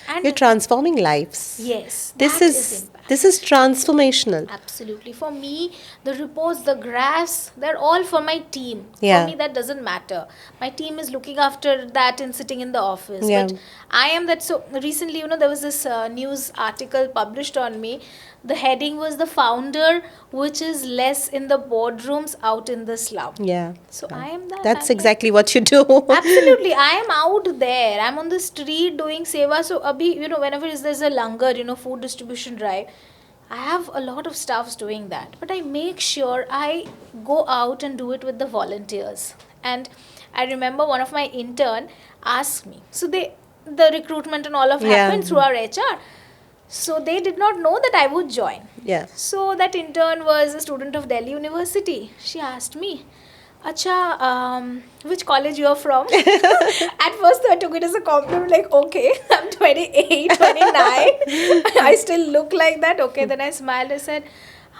And You're transforming lives. yes, This that is impact. This is transformational. Absolutely. For me, the reports, the graphs, they're all for my team. Yeah. For me, that doesn't matter. My team is looking after that and sitting in the office. Yeah. But I am that. So recently, there was this news article published on me. The heading was the founder, which is less in the boardrooms, out in the slum. Yeah. So I am that. That's I'm exactly what you do. Absolutely, I am out there. I'm on the street doing seva. So, abhi, whenever there's a langar, food distribution drive, I have a lot of staffs doing that. But I make sure I go out and do it with the volunteers. And I remember one of my intern asked me. So the recruitment and all of Yeah. happened through our HR. So they did not know that I would join. Yeah. So that intern was a student of Delhi University. She asked me, Acha, which college you are from? At first I took it as a compliment, like, okay, I'm 28, 29. I still look like that. Okay, then I smiled. I said,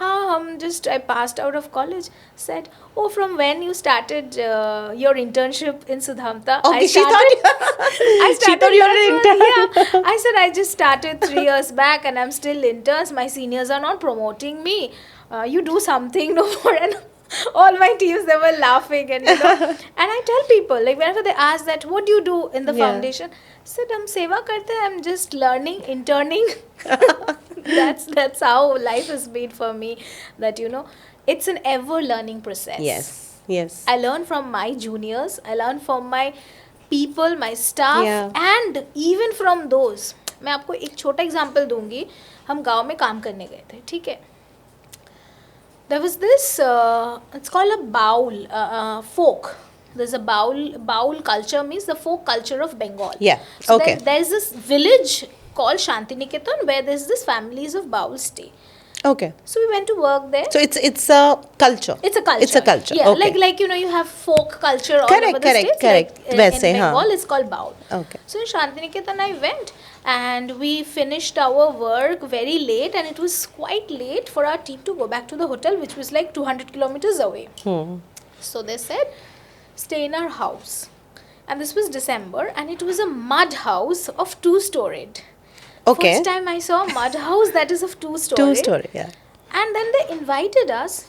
I passed out of college. Said, oh, from when you started your internship in Sudhamta? Okay, she thought you were an intern. Yeah. I said, I just started 3 years back and I'm still interns. My seniors are not promoting me. You do something, no more. And all my teams, they were laughing. And, and I tell people, like, whenever they ask that, what do you do in the foundation? I said, I'm seva karte, I'm just learning, interning. That's how life has been for me. That, it's an ever learning process. Yes. Yes. I learn from my juniors, I learn from my people, my staff, Yeah. and even from those. मैं आपको एक छोटा example दूंगी. हम गांव में काम करने गए थे, ठीक है. There was this, it's called a baul, folk. There's a baul culture, means the folk culture of Bengal. Yeah, So okay. there's this village called Shantiniketan where there's this families of baul stay. Okay. So we went to work there. So it's a culture. It's a culture. It's a culture. Yeah, Okay. like you have folk culture all Correct, over the correct, states. correct. Like, in वैसे, Bengal, हाँ. it's called baul. Okay. So in Shantiniketan I went and we finished our work very late, and it was quite late for our team to go back to the hotel, which was like 200 kilometers away. So they said, stay in our house. And this was December, and it was a mud house of 2-storied. Okay. First time I saw a mud house that is of 2-story. 2-story, yeah. And then they invited us.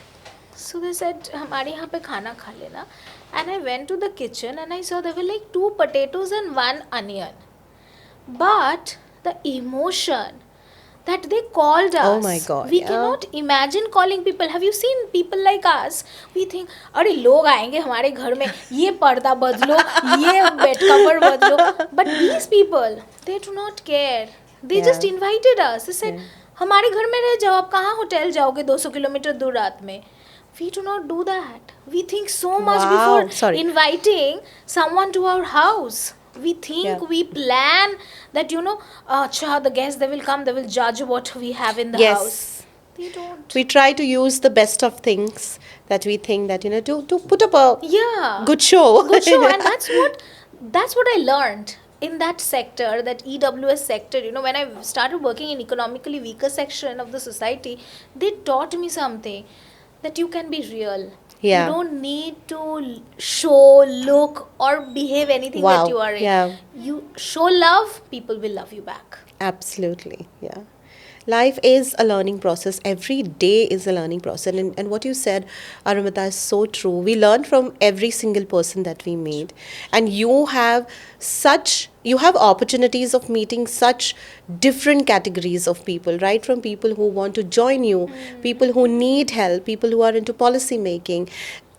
So they said, हमारे यहाँ पे खाना खा लेना. And I went to the kitchen and I saw there were like 2 potatoes and 1 onion. But the emotion that they called us. Oh my God, We yeah. cannot imagine calling people. Have you seen people like us? We think, अरे लोग आएंगे हमारे घर में, ये पर्दा बदलो, ये bed cover बदलो. But these people, they do not care. They Yeah. just invited us. They said, हमारे घर में रह जाओ, आप कहाँ होटल जाओगे 200 किलोमीटर दूर रात में. We do not do that. We think so much Wow, before sorry. inviting someone to our house. We think, Yeah. we plan that, the guests, they will come, they will judge what we have in the Yes. house. They don't. We try to use the best of things that we think that, to put up a Yeah. good show. Good show. And that's what I learned in that sector, that EWS sector. When I started working in economically weaker section of the society, they taught me something, that you can be real. Yeah. You don't need to show, look, or behave anything Wow. that you are in. Yeah. You show love, people will love you back. Absolutely, yeah. Life is a learning process. Every day is a learning process. And what you said, Arumita, is so true. We learn from every single person that we meet. And you have opportunities of meeting such different categories of people, right? From people who want to join you, people who need help, people who are into policy making,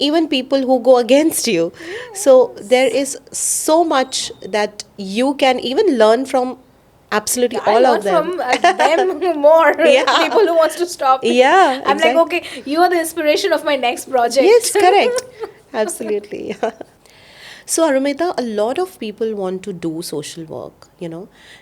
even people who go against you. So there is so much that you can even learn from absolutely all of them. I learn from them more. Yeah. People who wants to stop me. Yeah, I'm exactly. like, okay, you are the inspiration of my next project. Yes, correct. Absolutely. So, Arumita, a lot of people want to do social work,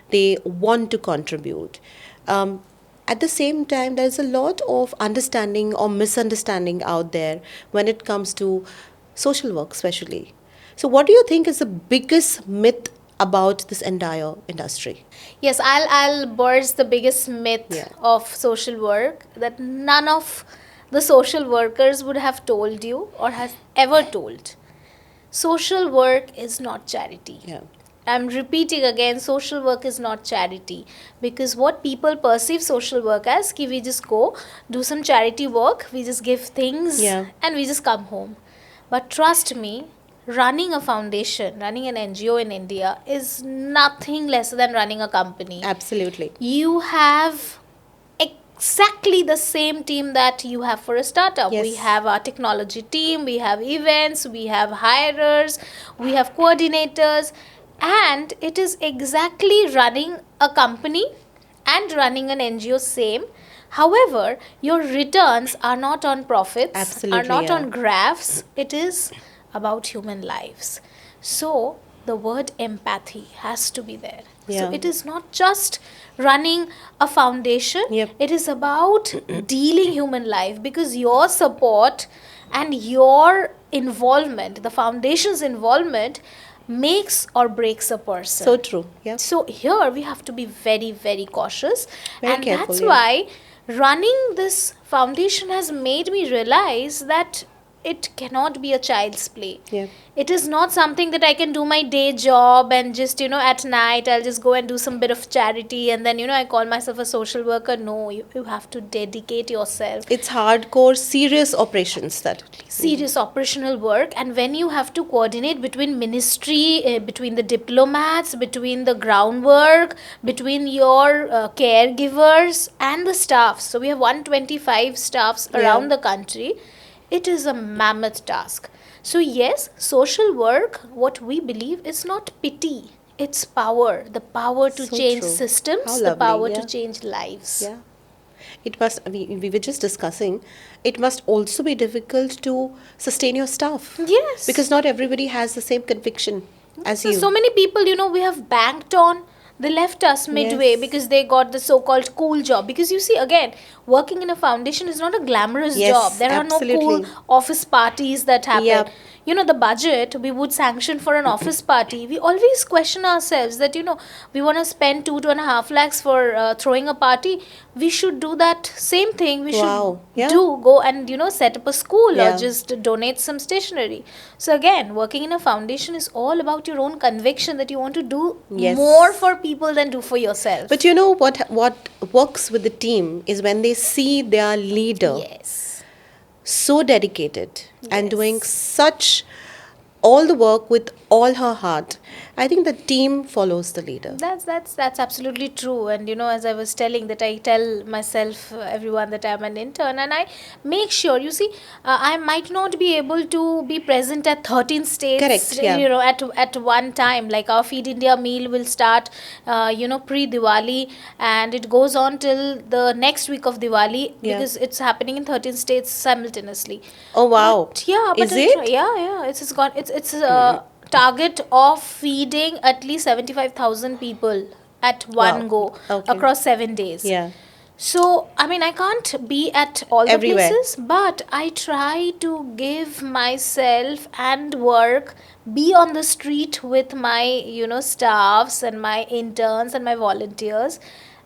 they want to contribute. At the same time, there's a lot of understanding or misunderstanding out there when it comes to social work, especially. So, what do you think is the biggest myth about this entire industry? Yes, I'll burst the biggest myth Yeah. of social work that none of the social workers would have told you or has ever told. Social work is not charity. Yeah. I'm repeating again, social work is not charity. Because what people perceive social work as, ki we just go, do some charity work, we just give things, Yeah. and we just come home. But trust me, running a foundation, running an NGO in India is nothing less than running a company. Absolutely. You have exactly the same team that you have for a startup. Yes. We have our technology team, we have events, we have hirers, we have coordinators, and it is exactly running a company and running an NGO same. However, your returns are not on profits, Absolutely, are not yeah. on graphs. It is about human lives. So the word empathy has to be there. Yeah. So it is not just running a foundation. Yep. It is about dealing human life, because your support and your involvement, the foundation's involvement, makes or breaks a person. So true. Yeah. So here we have to be very, very cautious. Very and careful, that's yeah. why running this foundation has made me realize that it cannot be a child's play. Yeah. It is not something that I can do my day job and just, at night I'll just go and do some bit of charity and then, I call myself a social worker. No, you have to dedicate yourself. It's hardcore, serious operations that. Serious operational work. And when you have to coordinate between ministry, between the diplomats, between the groundwork, between your caregivers and the staff. So we have 125 staffs around Yeah. the country. It is a mammoth task. So yes, social work, what we believe, is not pity. It's power. The power to So change true. systems, How the lovely, power yeah. to change lives. Yeah. It must, we were just discussing, it must also be difficult to sustain your staff. Yes. Because not everybody has the same conviction as So, you. so many people, we have banked on. They left us midway Yes. because they got the so-called cool job. Because you see, again, working in a foundation is not a glamorous Yes, job. There are no absolutely. cool office parties that happen. Yep. The budget we would sanction for an office party. We always question ourselves that, we want to spend 2.5 lakhs for throwing a party. We should do that same thing. We Wow. should Yeah. go and, set up a school Yeah. or just donate some stationery. So again, working in a foundation is all about your own conviction that you want to do Yes. more for people than do for yourself. But you know what works with the team is when they see their leader Yes. so dedicated and Yes. doing such all the work with all her heart. I think the team follows the leader. That's absolutely true. And as I was telling, that I tell myself, everyone, that I'm an intern, and I make sure, I might not be able to be present at 13 states. Correct, yeah. At one time. Like our Feed India meal will start, pre-Diwali, and it goes on till the next week of Diwali, Yeah. because it's happening in 13 states simultaneously. Oh wow. But, yeah, but Is it? Yeah. It's got it's a target of feeding at least 75,000 people at one Wow. go, Okay. across 7 days. Yeah. So, I can't be at all the Everywhere. places, but I try to give myself and work, be on the street with my, staffs and my interns and my volunteers,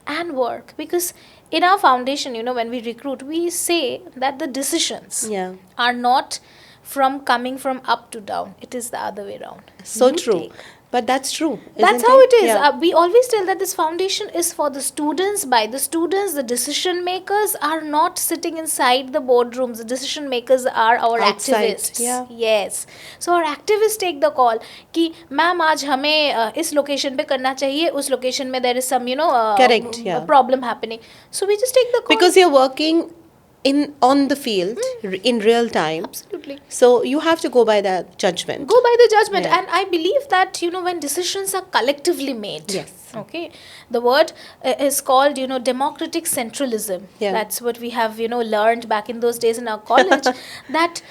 and work. Because in our foundation, when we recruit, we say that the decisions Yeah. are not coming from up to down. It is the other way around. So You true. take. But that's true. That's isn't how it is. Yeah. We always tell that this foundation is for the students, by the students. The decision makers are not sitting inside the boardrooms. The decision makers are our Outside, activists. yeah. Yes. So our activists take the call कि ma'am आज हमें इस location पे करना चाहिए, उस location में there is some Correct, yeah. problem happening. So we just take the call. Because you're working on the field in real time. Absolutely. So you have to go by that judgment. Go by the judgment. Yeah. And I believe that when decisions are collectively made, Yes. okay, the word is called democratic centralism. Yeah. That's what we have learned back in those days in our college, that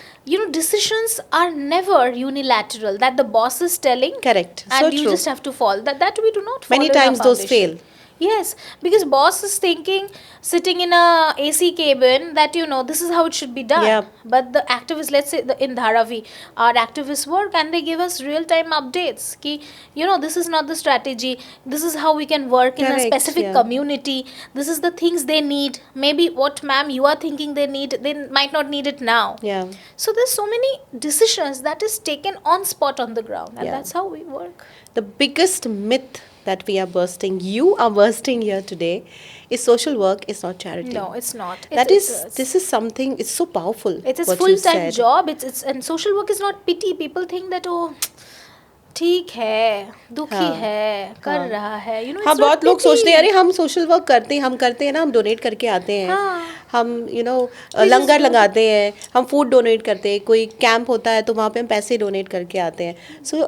decisions are never unilateral, that the boss is telling, Correct. and So you true. just have to follow that we do not follow Many in our times those foundation. fail. Yes, because boss is thinking, sitting in a AC cabin, that this is how it should be done. Yeah. But the activists, let's say in Dharavi, our activists work and they give us real time updates. Ki, this is not the strategy. This is how we can work in a Correct. specific Yeah. community. This is the things they need. Maybe what, ma'am, you are thinking they need, they might not need it now. Yeah. So there's so many decisions that is taken on spot on the ground, and Yeah. that's how we work. The biggest myth that we are bursting, you are bursting here today, is social work is not charity. No, it's not. That is, this is something, it's so powerful. It's a what you full time said. job. It's and social work is not pity. People think that, oh, ठीक है, दुखी हाँ, है, कर रहा है, हाँ, it's not बहुत लोग pity. सोचते हैं अरे हम सोशल वर्क करते हैं ना, हम डोनेट करके आते हैं, हाँ. हम लंगर लगाते हैं, हम फूड डोनेट करते हैं, कोई कैंप होता है तो वहाँ पे हम पैसे डोनेट करके आते हैं. सो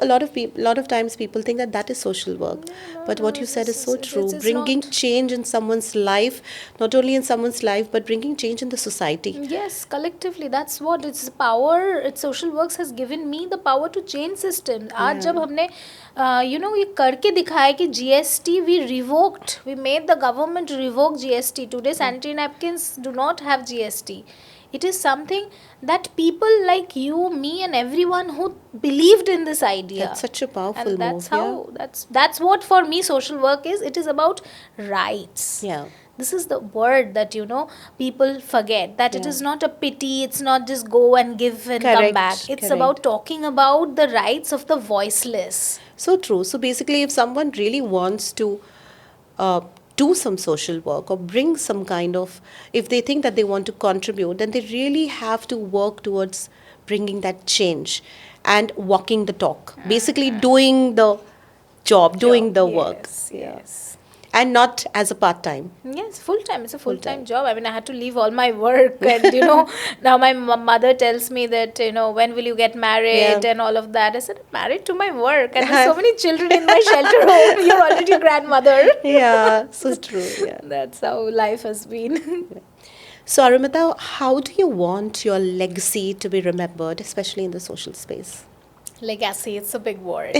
lot of times people think that is social work, but what you said is so true. Bringing change in someone's life, not only in someone's life, but bringing change in the society. Yes, collectively, that's what it's power. It's social works has given me the power to change system. आज जब हमने ये करके दिखाया कि GST we revoked, we made the government revoke GST. Today sanitary napkins do not have GST. It is something that people like you, me, and everyone who believed in this idea. That's such a powerful and that's move. how that's what for me social work is. It is about rights. Yeah. This is the word that people forget, that it Yeah. is not a pity. It's not just go and give and Correct, come back. It's correct. about talking about the rights of the voiceless. So true. So basically, if someone really wants to do some social work or bring some kind of, if they think that they want to contribute, then they really have to work towards bringing that change and walking the talk. Basically, doing the job, doing the work. Yes, Yeah. yes. And not as a part time. Yes, full time. It's a full time job. I mean, I had to leave all my work, and now my mother tells me that when will you get married, Yeah. and all of that. I said, married to my work, and there's so many children in my shelter home. You're already a grandmother. Yeah, so true. Yeah. That's how life has been. So Arumita, how do you want your legacy to be remembered, especially in the social space? Legacy, it's a big word.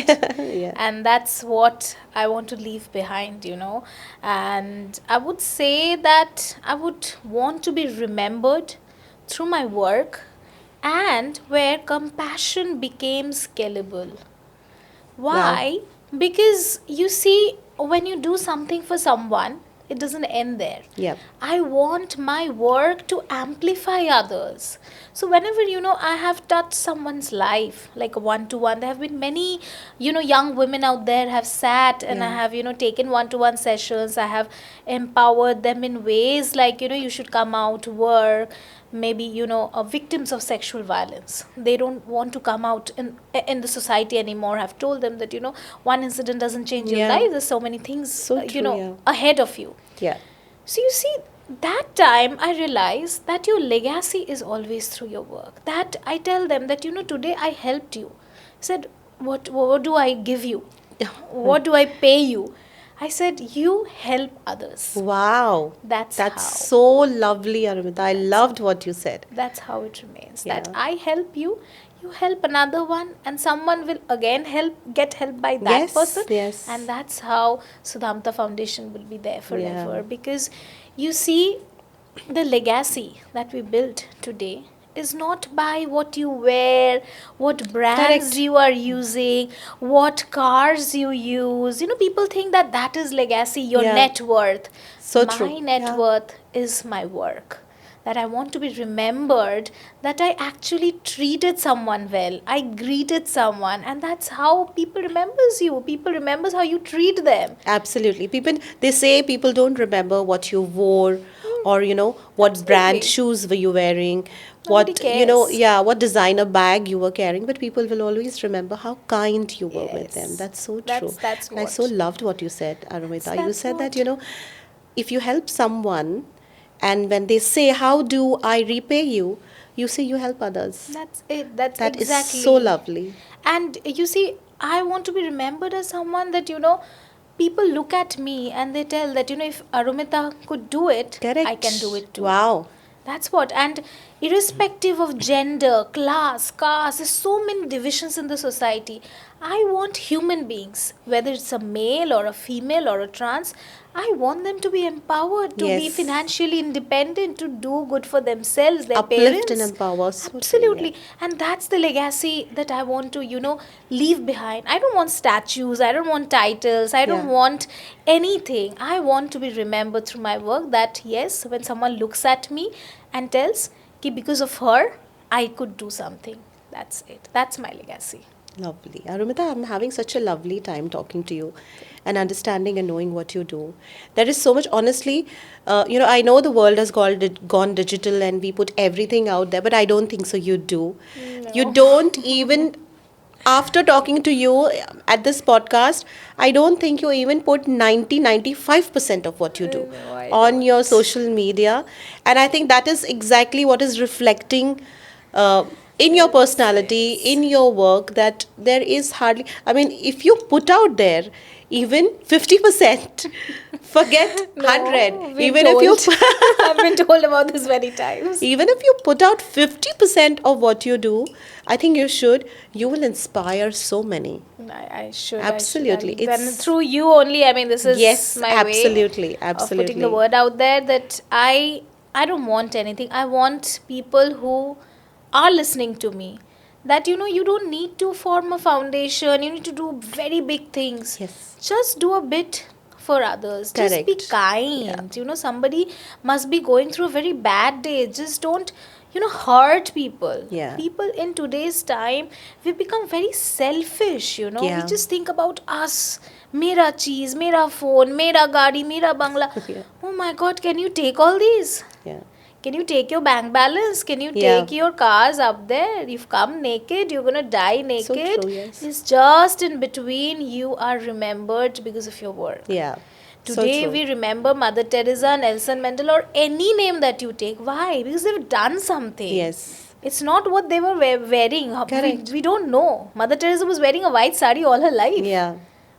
Yeah. And that's what I want to leave behind, and I would say that I would want to be remembered through my work and where compassion became scalable. Why? Because you see, when you do something for someone, it doesn't end there. Yep. I want my work to amplify others. So whenever I have touched someone's life, like a one-to-one, there have been many young women out there have sat and I have taken one-to-one sessions. I have empowered them in ways like you should come out, work. Maybe victims of sexual violence, they don't want to come out in the society anymore. I've told them that one incident doesn't change your Yeah. life. There's so many things So true, yeah. ahead of you. Yeah. So you see, that time I realized that your legacy is always through your work. That I tell them that today I helped you. I said, what do I give you? What do I pay you? I said, you help others. Wow. That's how. So lovely, Arumita. I loved what you said. That's how it remains. Yeah. That I help you, you help another one, and someone will again get helped by that Yes, person. yes. And that's how Sudhamta Foundation will be there forever. Yeah. Because you see, the legacy that we built today is not by what you wear, what brands Correct. you are using, what cars you use. People think that is legacy, your Yeah. net worth. So My true. net Yeah. worth is my work. That I want to be remembered, that I actually treated someone well, I greeted someone, and that's how people remembers you. People remembers how you treat them. Absolutely. They say people don't remember what you wore or, what brand Absolutely. shoes were you wearing, Nobody cares. what designer bag you were carrying, but people will always remember how kind you were with them. Yes. That's so true. That's And I what. so loved what you said, Arumita. You That's said that, what. if you help someone and when they say, how do I repay you? You say you help others. That's it. That's That is exactly. so lovely. And you see, I want to be remembered as someone that people look at me and they tell that if Arumita could do it, Correct. I can do it too. Wow. That's what. And irrespective of gender, class, caste, there's so many divisions in the society. I want human beings, whether it's a male or a female or a trans, I want them to be empowered, to be Yes. financially independent, to do good for themselves, their Uplift and parents. empower. So true. Yeah. Absolutely. And that's the legacy that I want to, leave behind. I don't want statues, I don't want titles, I don't Yeah. want anything. I want to be remembered through my work that, yes, when someone looks at me and tells, ki because of her, I could do something. That's it. That's my legacy. Lovely. Arumita, I'm having such a lovely time talking to you and understanding and knowing what you do. There is so much, honestly, I know the world has gone digital and we put everything out there, but I don't think so. You do. You No. don't even, after talking to you at this podcast, I don't think you even put 95% of what you do No, I on your don't. social media. And I think that is exactly what is reflecting uh, in your Yes, personality, yes. in your work, that there is hardly, I mean, if you put out there even 50%, forget No, 100, been even if you told. I've been told about this many times. even if you put out 50% of what you do, I think you will inspire so many. I should, I should. Absolutely. Then It's, through you only, I mean, this is yes, my way absolutely, of putting the absolutely. word out there that I don't want anything. I want people who are listening to me. That you don't need to form a foundation. You need to do very big things. Yes. Just do a bit for others. Just be Correct. Yeah. kind. Somebody must be going through a very bad day. Just don't hurt people. Yeah. People in today's time, we become very selfish. We Yeah. just think about us. Mera cheese, mera phone, mera gaadi, mera bangla. Yeah. Oh my god, can you take all these? Yeah. Can you take your bank balance? Can you Yeah. take your cars up there? You've come naked, you're gonna die So naked. true, yes. It's just in between you are remembered because of your work. Yeah. So Today true. we remember Mother Teresa, Nelson Mandela, or any name that you take. Why? Because they've done something. Yes. It's not what they were wearing. Correct. We don't know. Mother Teresa was wearing a white sari all her life. Yeah.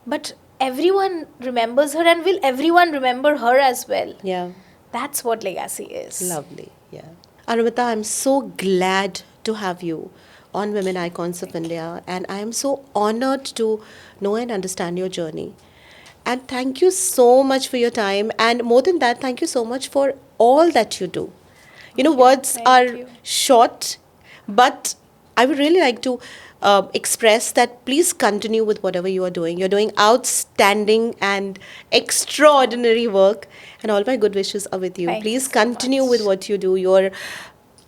But everyone remembers her, and will everyone remember her as well? Yeah. That's what legacy is. Lovely. Yeah. Arumita, I'm so glad to have you on Women Icons of India, and I am so honored to know and understand your journey. And thank you so much for your time. And more than that, thank you so much for all that you do. Words Thank are you. short, but I would really like to express that please continue with whatever you are doing. You're doing outstanding and extraordinary work, and all my good wishes are with you. Thank you Please so continue with much. what you do. You're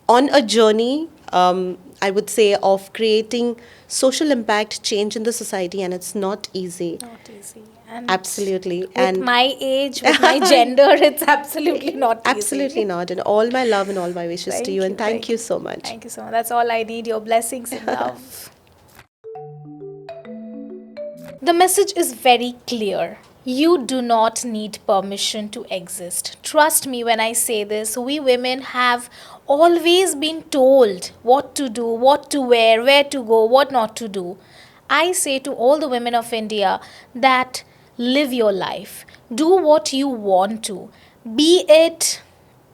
on a journey, I would say, of creating social impact, change in the society, and it's not easy. Not easy. And Absolutely. with And my age, with my gender, it's absolutely not easy. absolutely not. And all my love and all my wishes to you. And thank you so much. Thank you so much. That's all I need. Your blessings and love. The message is very clear. You do not need permission to exist. Trust me when I say this. We women have always been told what to do, what to wear, where to go, what not to do. I say to all the women of India that live your life. Do what you want to. Be it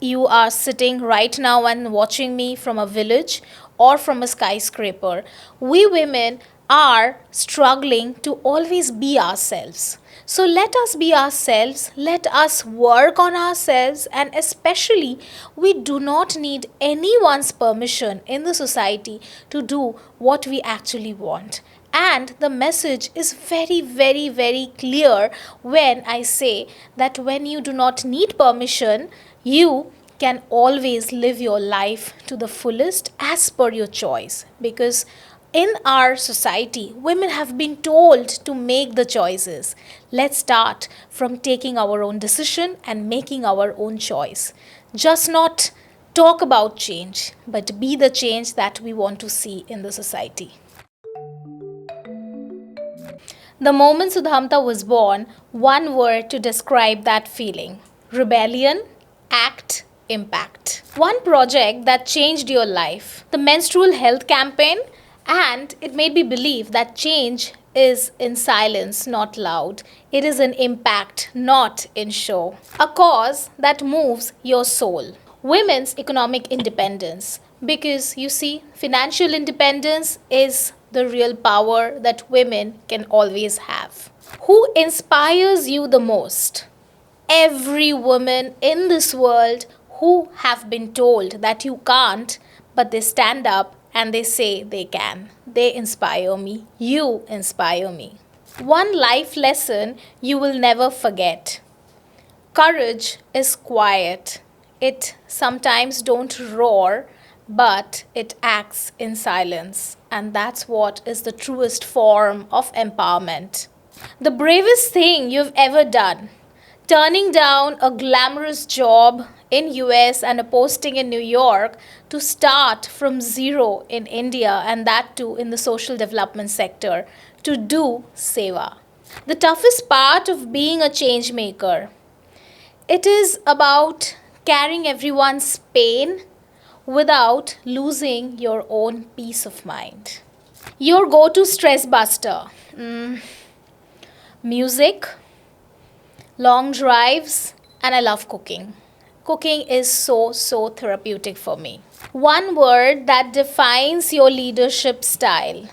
you are sitting right now and watching me from a village or from a skyscraper. We women are struggling to always be ourselves. So let us be ourselves, let us work on ourselves, and especially, we do not need anyone's permission in the society to do what we actually want. And the message is very, very, very clear when I say that when you do not need permission, you can always live your life to the fullest as per your choice. Because in our society, women have been told to make the choices. Let's start from taking our own decision and making our own choice. Just not talk about change, but be the change that we want to see in the society. The moment Sudhamta was born, one word to describe that feeling: rebellion, act, impact. One project that changed your life: the menstrual health campaign, and it made me believe that change is in silence, not loud. It is in impact, not in show. A cause that moves your soul: women's economic independence, Because you see, financial independence is the real power that women can always have. Who inspires you the most? Every woman in this world who have been told that you can't, but they stand up and they say they can. They inspire me. You inspire me. One life lesson you will never forget. Courage is quiet. It sometimes don't roar, but it acts in silence. And that's what is the truest form of empowerment. The bravest thing you've ever done. Turning down a glamorous job in US and a posting in New York to start from zero in India, and that too in the social development sector, to do seva. The toughest part of being a change maker, it is about carrying everyone's pain without losing your own peace of mind. Your go to stress buster. Music, long drives, and I love cooking. Cooking is so therapeutic for me. One word that defines your leadership style: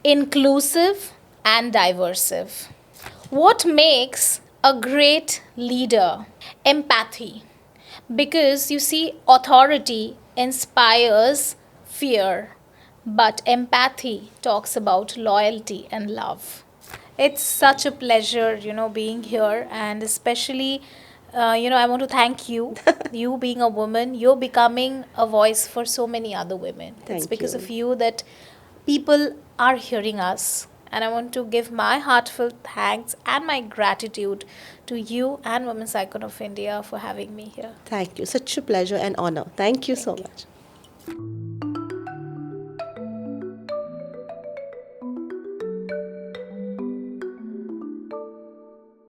inclusive and diversive. What makes a great leader? Empathy. Because you see, authority inspires fear, but empathy talks about loyalty and love. It's such a pleasure, being here, and especially, I want to thank you. You being a woman, you're becoming a voice for so many other women. It's Thank because you. of you that people are hearing us. And I want to give my heartfelt thanks and my gratitude to you and Women's Icon of India for having me here. Thank you. Such a pleasure and honor. Thank you so Thank you. much.